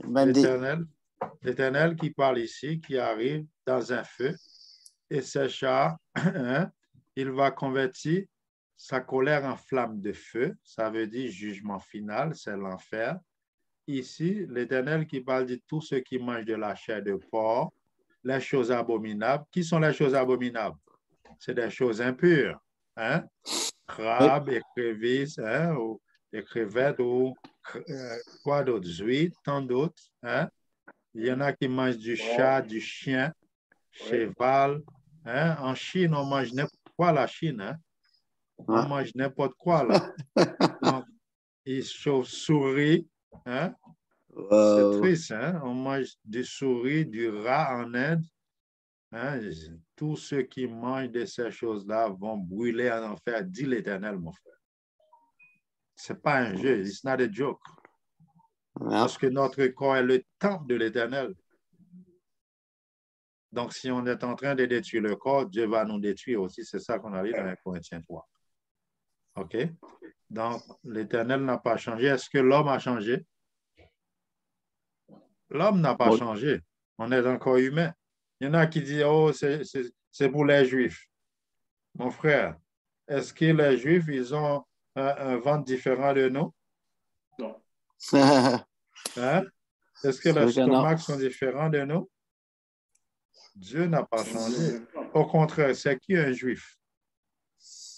l'Éternel qui parle ici, qui arrive dans un feu, et ses chars, il va convertir sa colère en flamme de feu. Ça veut dire jugement final, c'est l'enfer. Ici, l'Éternel qui parle de tous ceux qui mangent de la chair de porc, les choses abominables. Qui sont les choses abominables? C'est des choses impures. Crabes, écrevisses, ou des crevettes, ou quoi d'autre? Huîtres, tant d'autres. Il y en a qui mangent du chat, du chien, cheval. En Chine, on mange n'importe quoi, la Chine. On mange n'importe quoi, là. Donc, ils chauves-souris. C'est triste, on mange des souris, du rat en Inde. Tous ceux qui mangent de ces choses-là vont brûler en enfer, dit l'Éternel, mon frère. Ce n'est pas un jeu, it's not a joke. Parce que notre corps est le temple de l'Éternel. Donc, si on est en train de détruire le corps, Dieu va nous détruire aussi. C'est ça qu'on a lu dans 1 Corinthiens 3. OK? Donc, l'Éternel n'a pas changé. Est-ce que l'homme a changé? L'homme n'a pas changé. On est encore humain. Il y en a qui disent, oh, c'est pour les Juifs. Mon frère, est-ce que les Juifs, ils ont un ventre différent de nous? Non. Est-ce que les stomacs sont différents de nous? Dieu n'a pas changé. Au contraire, c'est qui un Juif?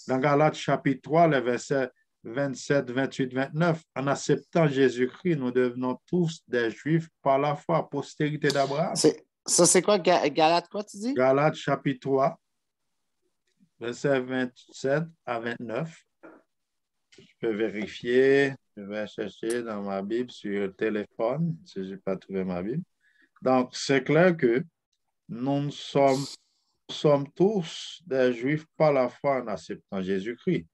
Dans Galates chapitre 3, les versets 27, 28, 29, en acceptant Jésus-Christ, nous devenons tous des Juifs par la foi, postérité d'Abraham. Ça, c'est quoi, Galates, quoi, tu dis? Galates chapitre 3, versets 27 à 29. Je peux vérifier. Je vais chercher dans ma Bible sur le téléphone si je n'ai pas trouvé ma Bible. Donc, c'est clair que nous sommes tous des Juifs par la foi en acceptant Jésus-Christ.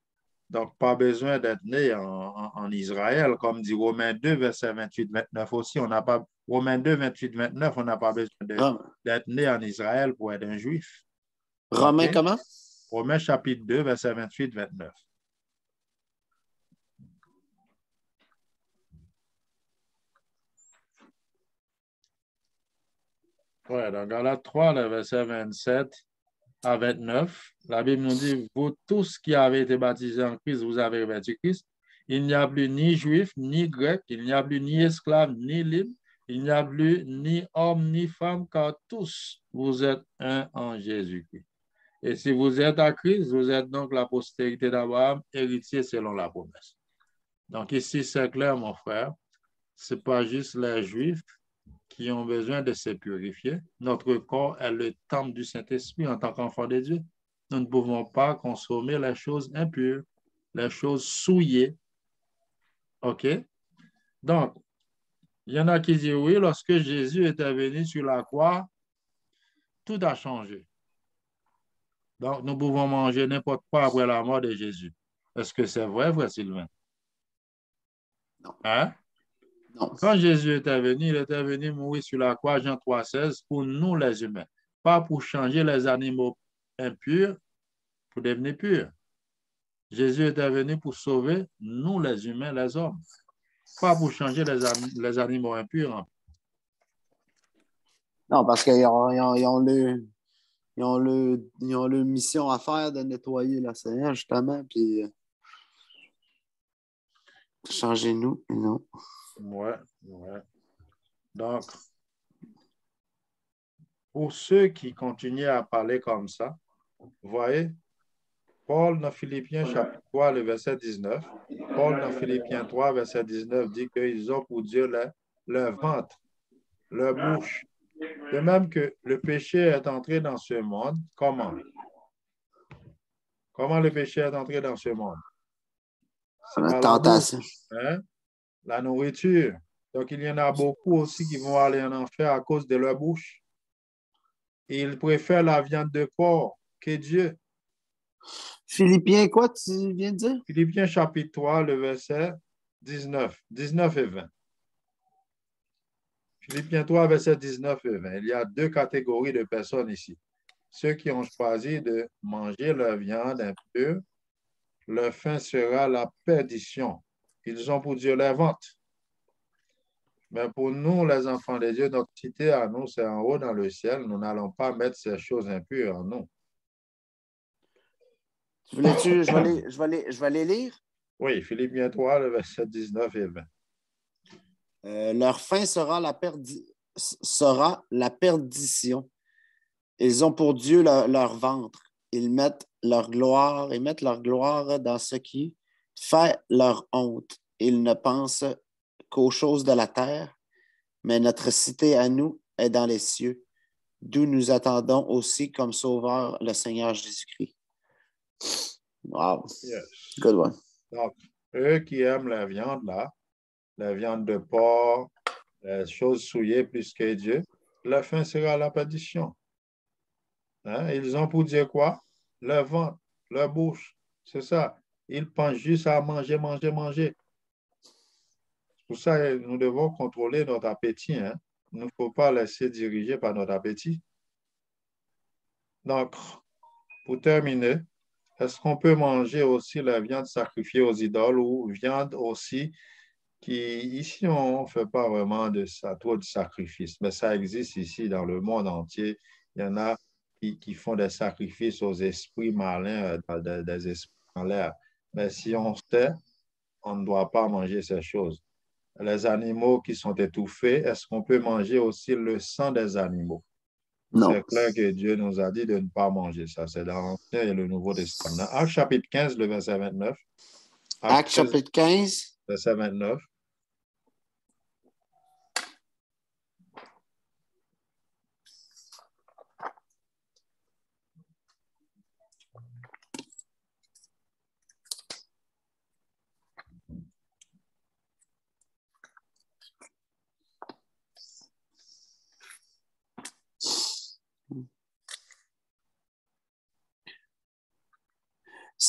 Donc, pas besoin d'être né en Israël, comme dit Romains 2, verset 28-29 aussi. On n'a pas, Romains 2, 28-29, on n'a pas besoin d'être né en Israël pour être un Juif. Romains Okay? comment? Romains chapitre 2, verset 28-29. Ouais, dans Galates 3, le verset 27 à 29, la Bible nous dit, vous tous qui avez été baptisés en Christ, vous avez revêtu Christ. Il n'y a plus ni juif, ni grec, il n'y a plus ni esclave, ni libre, il n'y a plus ni homme, ni femme, car tous vous êtes un en Jésus-Christ. Et si vous êtes à Christ, vous êtes donc la postérité d'Abraham, héritier selon la promesse. Donc ici, c'est clair, mon frère, ce n'est pas juste les Juifs qui ont besoin de se purifier. Notre corps est le temple du Saint-Esprit en tant qu'enfant de Dieu. Nous ne pouvons pas consommer les choses impures, les choses souillées. OK? Donc, il y en a qui disent oui, lorsque Jésus était venu sur la croix, tout a changé. Donc, nous pouvons manger n'importe quoi après la mort de Jésus. Est-ce que c'est vrai, frère Sylvain? Non. Hein? Non. Quand Jésus était venu, il était venu mourir sur la croix, Jean 3,16, pour nous les humains. Pas pour changer les animaux impurs pour devenir purs. Jésus était venu pour sauver nous les humains, les hommes. Pas pour changer les animaux impurs. Non, parce qu'ils ont le mission à faire de nettoyer l'océan, justement, puis changer nous, non. Ouais. Donc, pour ceux qui continuent à parler comme ça, vous voyez, Paul dans Philippiens chapitre 3, le verset 19, Paul dans Philippiens 3, verset 19 dit qu'ils ont pour Dieu leur ventre, leur bouche. De même que le péché est entré dans ce monde, comment? Comment le péché est entré dans ce monde? C'est La par la tentation. bouche, hein? La nourriture. Donc, il y en a beaucoup aussi qui vont aller en enfer à cause de leur bouche. Et ils préfèrent la viande de porc que Dieu. Philippiens, quoi, tu viens de dire? Philippiens chapitre 3, le verset 19 et 20. Philippiens 3, verset 19 et 20. Il y a deux catégories de personnes ici. Ceux qui ont choisi de manger leur viande impure, leur fin sera la perdition. Ils ont pour Dieu leur ventre. Mais pour nous, les enfants de Dieu, notre cité à nous, c'est en haut dans le ciel. Nous n'allons pas mettre ces choses impures en nous. Voulais-tu, je vais les lire? Oui, Philippiens 3, le verset 19 et 20. Leur fin sera la perdition. Ils ont pour Dieu leur ventre. Ils mettent leur gloire dans ce qui fait leur honte. Ils ne pensent qu'aux choses de la terre, mais notre cité à nous est dans les cieux, d'où nous attendons aussi comme sauveur le Seigneur Jésus-Christ. Wow. Yes. Good one. Donc, eux qui aiment la viande, là, la viande de porc, les choses souillées plus que Dieu, la fin sera la perdition. Hein? Ils ont pour Dieu quoi? Leur ventre, leur bouche. C'est ça. Ils pensent juste à manger, manger, manger. Pour ça, nous devons contrôler notre appétit. Hein? Il ne faut pas laisser diriger par notre appétit. Donc, pour terminer, est-ce qu'on peut manger aussi la viande sacrifiée aux idoles ou viande aussi qui, ici, on ne fait pas vraiment trop de sacrifices, mais ça existe ici dans le monde entier. Il y en a qui font des sacrifices aux esprits malins, des esprits en l'air. Mais si on sait, on ne doit pas manger ces choses. Les animaux qui sont étouffés, est-ce qu'on peut manger aussi le sang des animaux? Non. C'est clair que Dieu nous a dit de ne pas manger ça. C'est dans l'Ancien et le Nouveau Testament. Actes chapitre 15, le verset 29. Actes chapitre 15. Verset 29.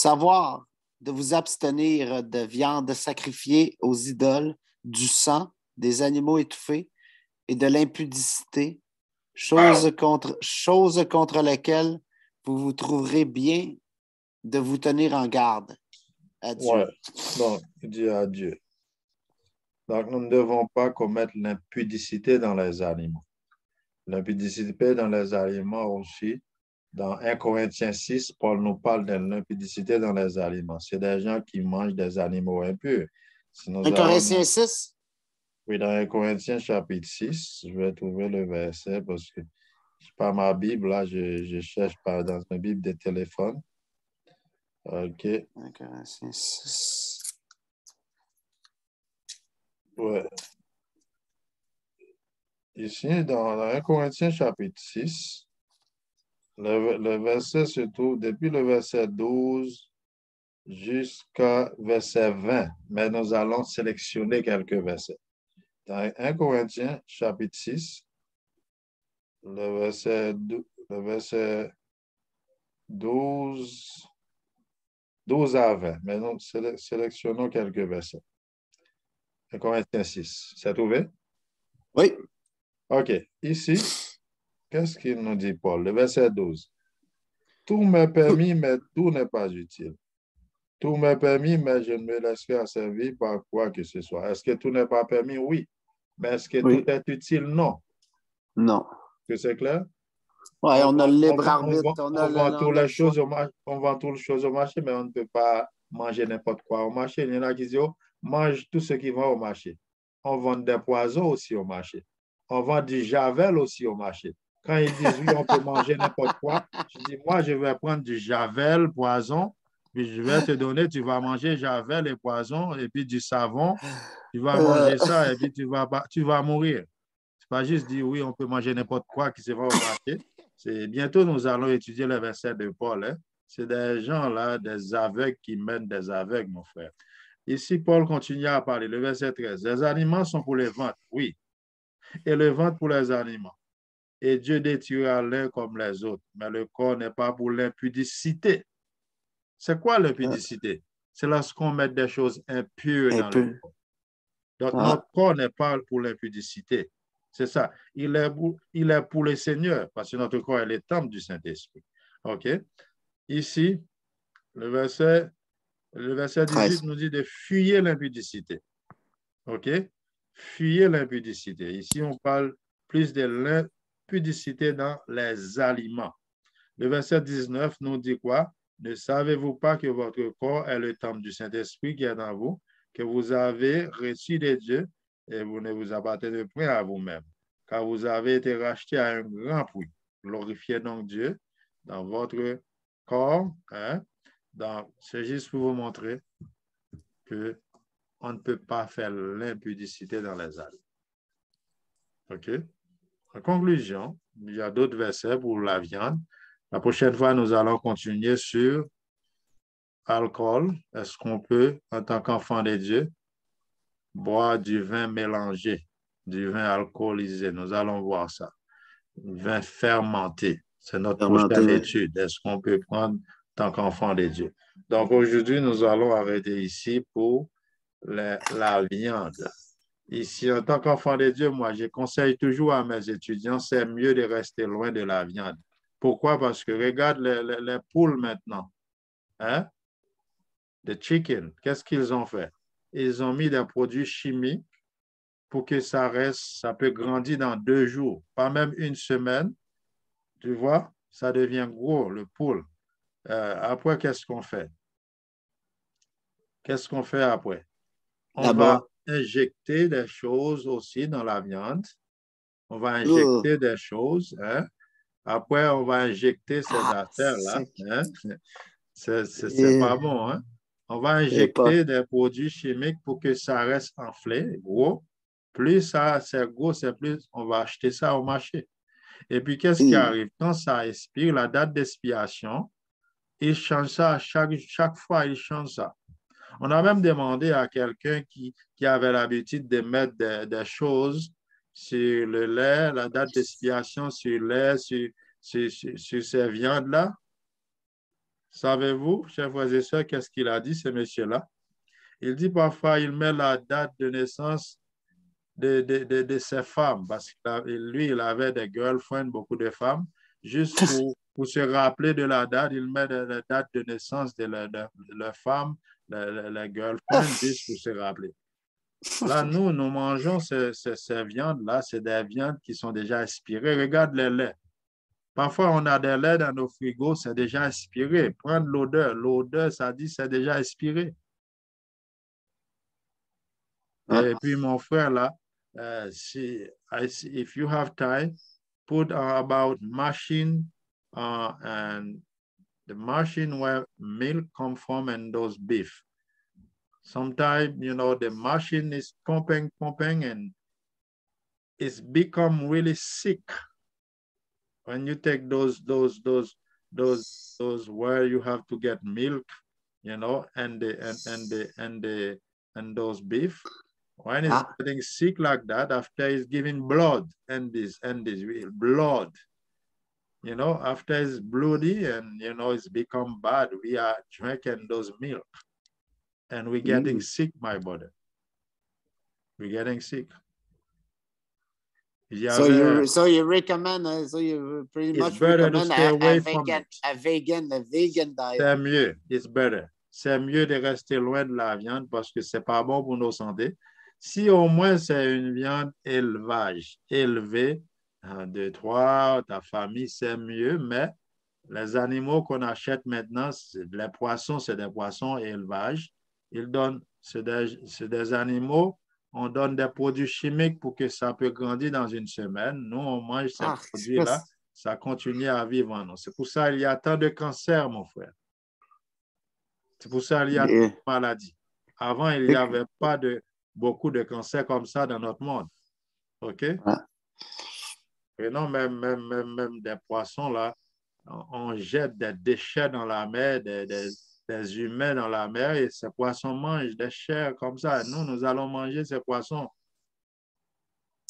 savoir de vous abstenir de viande sacrifiée aux idoles, du sang, des animaux étouffés et de l'impudicité, choses contre lesquelles vous vous trouverez bien de vous tenir en garde. Adieu. Ouais. Donc, il dit adieu. Donc, nous ne devons pas commettre l'impudicité dans les aliments. L'impudicité dans les aliments aussi. Dans 1 Corinthiens 6, Paul nous parle de l'impudicité dans les aliments. C'est des gens qui mangent des animaux impurs. Si nous 1 Corinthiens 6? Oui, dans 1 Corinthiens chapitre 6, je vais trouver le verset parce que je n'ai pas ma Bible, là, je cherche pas dans ma Bible de téléphone. OK. 1 Corinthiens 6. Ouais. Ici, dans 1 Corinthiens chapitre 6, le verset se trouve depuis le verset 12 jusqu'à verset 20, mais nous allons sélectionner quelques versets. Dans 1 Corinthiens chapitre 6, le verset 12 à 20, mais nous sélectionnons quelques versets. 1 Corinthiens 6, c'est trouvé? Oui. OK. Ici, qu'est-ce qu'il nous dit, Paul? Le verset 12. Tout m'est permis, mais tout n'est pas utile. Tout m'est permis, mais je ne me laisserai asservir par quoi que ce soit. Est-ce que tout n'est pas permis? Oui. Mais est-ce que Oui. tout est utile? Non. Non. Que c'est clair? Oui, on a le libre arbitre. On vend toutes les choses au marché, on vend toutes les choses au marché, mais on ne peut pas manger n'importe quoi au marché. Il y en a qui disent, oh, mange tout ce qui va au marché. On vend des poisons aussi au marché. On vend du javel aussi au marché. Quand ils disent, oui, on peut manger n'importe quoi, je dis, moi, je vais prendre du javel, poison, puis je vais te donner, tu vas manger javel et poison, et puis du savon, tu vas manger ça, et puis tu vas mourir. C'est pas juste dire, oui, on peut manger n'importe quoi qui se va au marché. Bientôt, nous allons étudier le verset de Paul. Hein. C'est des gens là, des aveugles qui mènent des aveugles, mon frère. Ici, Paul continue à parler. Le verset 13. Les aliments sont pour les ventes, oui, et le ventre pour les aliments. Et Dieu détruira l'un comme les autres, mais le corps n'est pas pour l'impudicité. C'est quoi l'impudicité? C'est lorsqu'on met des choses impures dans le corps. Donc, notre corps n'est pas pour l'impudicité. C'est ça. Il est pour le Seigneur, parce que notre corps est le temple du Saint-Esprit. OK? Ici, le verset 18 nous dit de fuyer l'impudicité. OK? Fuyer l'impudicité. Ici, on parle plus de l'impudicité dans les aliments. Le verset 19 nous dit quoi? Ne savez-vous pas que votre corps est le temple du Saint-Esprit qui est dans vous, que vous avez reçu de Dieu et vous ne vous appartenez point à vous-même, car vous avez été rachetés à un grand prix. Glorifiez donc Dieu dans votre corps. Hein? C'est juste pour vous montrer qu'on ne peut pas faire l'impudicité dans les aliments. OK? En conclusion, il y a d'autres versets pour la viande. La prochaine fois, nous allons continuer sur alcool. Est-ce qu'on peut, en tant qu'enfant de Dieu, boire du vin mélangé, du vin alcoolisé? Nous allons voir ça. Vin fermenté. C'est notre prochaine étude. Est-ce qu'on peut prendre en tant qu'enfant de Dieu? Donc, aujourd'hui, nous allons arrêter ici pour la viande. Ici, en tant qu'enfant de Dieu, moi, je conseille toujours à mes étudiants, c'est mieux de rester loin de la viande. Pourquoi? Parce que regarde les poules maintenant. Hein? Les chicken, qu'est-ce qu'ils ont fait? Ils ont mis des produits chimiques pour que ça reste, ça peut grandir dans 2 jours, pas même une semaine. Tu vois, ça devient gros, le poule. Après, qu'est-ce qu'on fait? Qu'est-ce qu'on fait après? On va injecter des choses aussi dans la viande. On va injecter des choses. Hein? Après, on va injecter ces affaires-là. Hein? C'est pas bon. Hein? On va injecter des produits chimiques pour que ça reste enflé, gros. Plus ça, c'est gros, c'est plus on va acheter ça au marché. Et puis, qu'est-ce qui arrive? Quand ça expire, la date d'expiration, ils changent ça chaque fois, ils changent ça. On a même demandé à quelqu'un qui avait l'habitude de mettre des choses sur le lait, la date d'expiration sur le lait, sur ces viandes-là. Savez-vous, chers frères et sœurs, qu'est-ce qu'il a dit, ce monsieur-là? Il dit parfois, il met la date de naissance de ses femmes, parce que lui, il avait des girlfriends, beaucoup de femmes, juste pour se rappeler de la date, il met la date de naissance de leur femme, la girlfriend, juste pour se rappeler. Là, nous mangeons ces viandes-là, c'est des viandes qui sont déjà aspirées. Regarde les laits. Parfois, on a des laits dans nos frigos, c'est déjà aspiré. Prendre l'odeur. L'odeur, ça dit c'est déjà aspiré. Et puis, mon frère, là, if you have time, put about machine and the machine where milk come from and those beef. Sometimes, the machine is pumping, and it's become really sick. When you take those where you have to get milk, and those beef, when it's getting sick like that, after it's giving blood and this blood, after it's bloody and it's become bad, we are drinking those milk and we're getting sick, my brother. We're getting sick. So you recommend, so you pretty much recommend a vegan diet. C'est mieux, it's better. C'est mieux de rester loin de la viande parce que c'est pas bon pour nos santé. Si au moins c'est une viande élevée, de toi, ta famille, c'est mieux, mais les animaux qu'on achète maintenant, les poissons, c'est des poissons élevage. C'est des animaux. On donne des produits chimiques pour que ça peut grandir dans une semaine. Nous, on mange ces produits-là, ça continue à vivre en nous. C'est pour ça qu'il y a tant de cancers, mon frère. C'est pour ça qu'il y a tant de maladies. Avant, il n'y avait pas beaucoup de cancers comme ça dans notre monde. OK? Et non, même des poissons, là, on jette des déchets dans la mer, des humains dans la mer et ces poissons mangent des chairs comme ça. Nous allons manger ces poissons.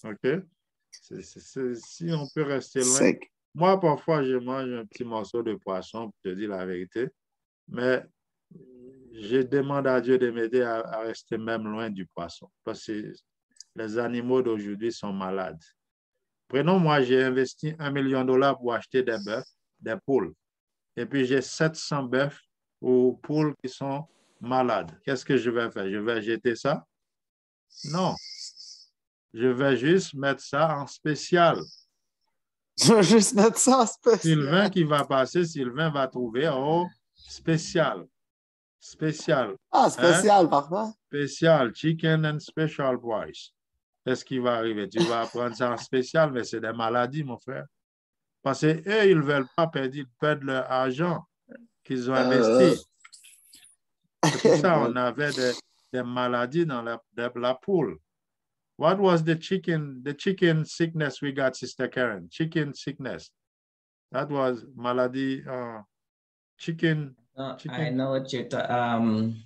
OK? Si on peut rester loin. Moi, parfois, je mange un petit morceau de poisson, pour te dire la vérité, mais je demande à Dieu de m'aider à rester même loin du poisson parce que les animaux d'aujourd'hui sont malades. Prenons, moi, j'ai investi $1 million pour acheter des bœufs, des poules. Et puis, j'ai 700 bœufs ou poules qui sont malades. Qu'est-ce que je vais faire? Je vais jeter ça? Non. Je vais juste mettre ça en spécial. Je vais juste mettre ça en spécial. Sylvain qui va passer, Sylvain va trouver spécial. Spécial. Ah, spécial, parfois. Spécial. Chicken and special price. Qu'est-ce qui va arriver? Tu vas prendre ça en spécial, mais c'est des maladies, mon frère. Parce qu'eux, ils ne veulent pas perdre leur argent qu'ils ont investi. C'est pour ça qu'on avait des maladies dans la poule. What was the chicken sickness we got, Sister Karen? Chicken sickness. That was maladie, chicken. I know what you're talking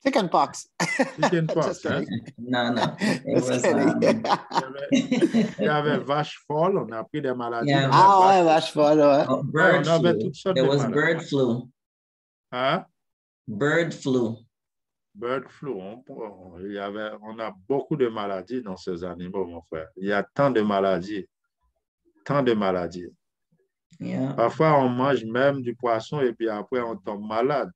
Chicken pox. Chicken pox. Hein? No. It was, il y avait vache folle, on a pris des maladies. Yeah. Ouais, vache folle, ouais. Oh, bird on avait flu. toutes sortes There de was maladies. bird flu. Hein? Bird flu. Bird flu. On a beaucoup de maladies dans ces animaux, mon frère. Il y a tant de maladies. Tant de maladies. Yeah. Parfois, on mange même du poisson et puis après, on tombe malade.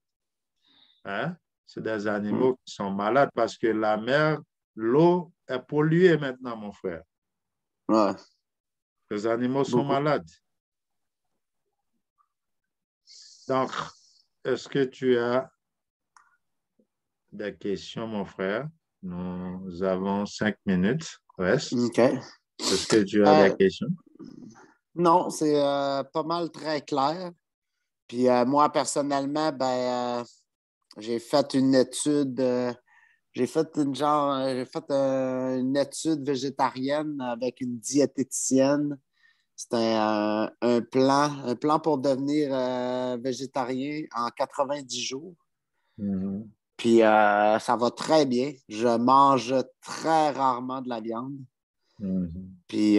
Hein? C'est des animaux qui sont malades parce que la mer, l'eau est polluée maintenant, mon frère. Ouais. Les animaux sont malades. Donc, est-ce que tu as des questions, mon frère? Nous avons 5 minutes. Reste. OK. Est-ce que tu as des questions? Non, c'est pas mal très clair. Puis moi, personnellement, j'ai fait une étude. J'ai fait une étude végétarienne avec une diététicienne. C'était un plan pour devenir végétarien en 90 jours. Mm-hmm. Puis ça va très bien. Je mange très rarement de la viande. Mm-hmm. Puis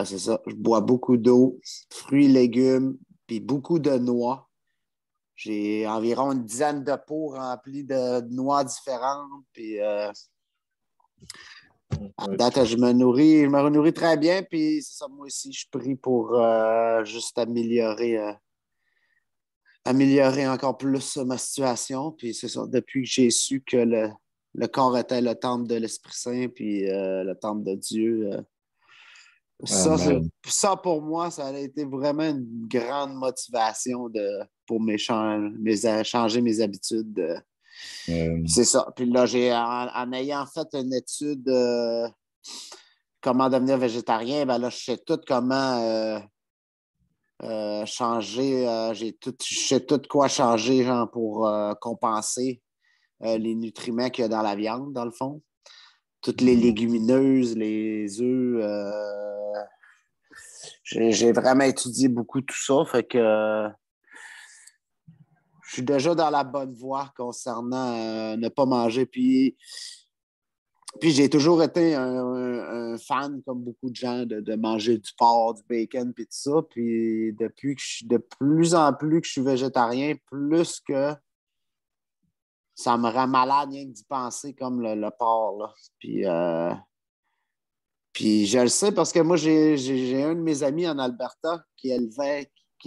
c'est ça, je bois beaucoup d'eau, fruits, légumes, puis beaucoup de noix. J'ai environ une dizaine de pots remplis de noix différentes. Puis à date, je me nourris très bien. Puis c'est ça, moi aussi, je prie pour juste améliorer encore plus ma situation. Puis c'est ça, depuis que j'ai su que le corps était le temple de l'Esprit Saint, puis le temple de Dieu. Amen. Ça, pour moi, ça a été vraiment une grande motivation pour changer mes habitudes. C'est ça. Puis là, en ayant fait une étude comment devenir végétarien, ben là, je sais tout comment changer. Je sais tout quoi changer genre, pour compenser les nutriments qu'il y a dans la viande, dans le fond. Toutes les légumineuses, les œufs. J'ai vraiment étudié beaucoup tout ça. Fait que je suis déjà dans la bonne voie concernant ne pas manger. Puis j'ai toujours été un fan, comme beaucoup de gens, de manger du porc, du bacon, puis tout ça. Puis depuis de plus en plus que je suis végétarien, plus que ça me rend malade rien que d'y penser comme le porc. Là. Puis je le sais parce que moi, j'ai un de mes amis en Alberta qui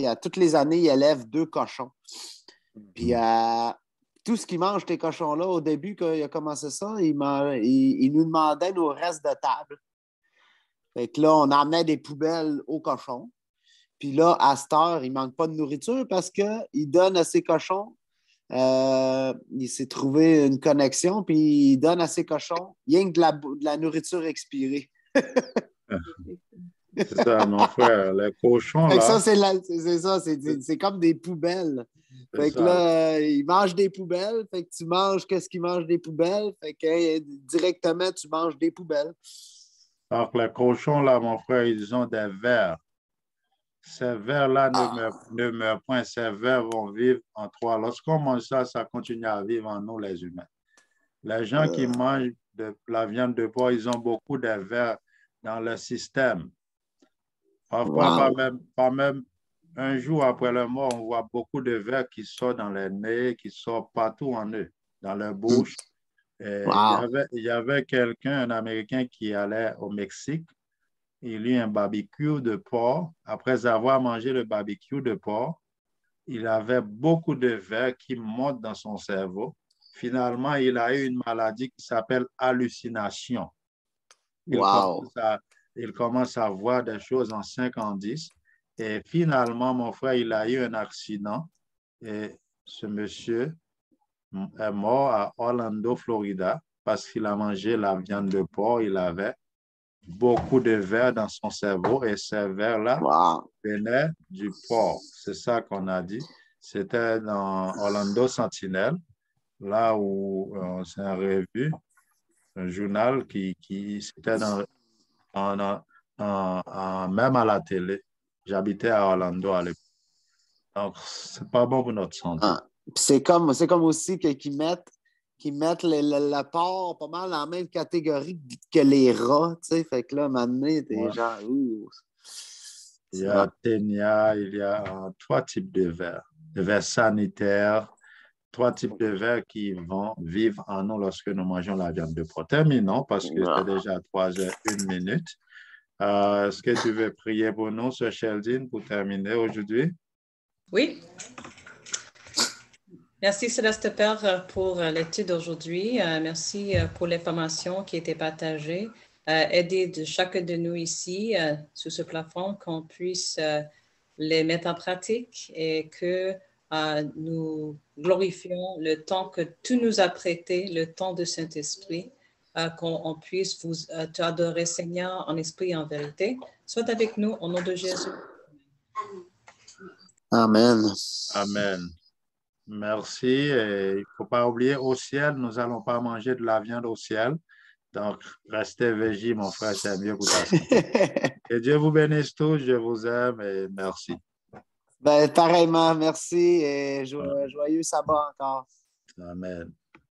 à toutes les années, il élève 2 cochons. Puis tout ce qu'il mange, tes cochons-là, au début, quand il a commencé ça, il nous demandait nos restes de table. Fait que là, on amenait des poubelles aux cochons. Puis là, à cette heure, il ne manque pas de nourriture parce qu'il donne à ses cochons. Il s'est trouvé une connexion, puis il donne à ses cochons rien que de la nourriture expirée. C'est ça, mon frère. Les cochons, Fait que là, ça, c'est comme des poubelles. c'est Fait que ça. là, ils mangent des poubelles. Fait que tu manges qu'est-ce qu'ils mangent des poubelles. Fait que directement, tu manges des poubelles. Donc, les cochons, là, mon frère, ils ont des vers. Ces vers-là ne meurent point. Ces vers vont vivre en toi. Lorsqu'on mange ça, ça continue à vivre en nous, les humains. Les gens qui mangent de la viande de porc, ils ont beaucoup de vers dans leur système. Parfois, pas même un jour après leur mort, on voit beaucoup de vers qui sortent dans les nez, qui sortent partout en eux, dans leur bouche. Wow. Il y avait quelqu'un, un Américain, qui allait au Mexique. Il eut un barbecue de porc. Après avoir mangé le barbecue de porc, il avait beaucoup de vers qui montent dans son cerveau. Finalement, il a eu une maladie qui s'appelle hallucination. Wow. Il commence à voir des choses en 5 en 10. Et finalement, mon frère, il a eu un accident et ce monsieur est mort à Orlando, Florida, parce qu'il a mangé la viande de porc. Il avait beaucoup de vers dans son cerveau et ces vers-là venaient du porc. C'est ça qu'on a dit. C'était dans Orlando Sentinel, là où c'est un revue, un journal qui c'était même à la télé. J'habitais à Orlando à l'époque. Donc, c'est pas bon pour notre santé. C'est comme aussi qu'ils mettent le porc pas mal dans la même catégorie que les rats, tu sais. Fait que là, maintenant, t'es genre, Il y a ténia, il y a 3 types de vers. De vers sanitaires, 3 types de vers qui vont vivre en nous lorsque nous mangeons la viande de porc. Terminons parce que c'est déjà 3h01. Est-ce que tu veux prier pour nous, Sœur Sheldon, pour terminer aujourd'hui? Oui. Merci, Céleste Père, pour l'étude d'aujourd'hui. Merci pour l'information qui a été partagée. Aider de chacun de nous ici, sur ce plafond, qu'on puisse les mettre en pratique et que nous glorifions le temps que tu nous as prêté, le temps de Saint-Esprit, qu'on puisse t'adorer, Seigneur, en esprit et en vérité. Sois avec nous, au nom de Jésus. Amen. Amen. Merci. Et il ne faut pas oublier, au ciel, nous n'allons pas manger de la viande au ciel. Donc, restez végé, mon frère, c'est mieux pour ta santé. Que Dieu vous bénisse tous, je vous aime et merci. Ben, pareillement, merci et joyeux sabbat encore. Amen.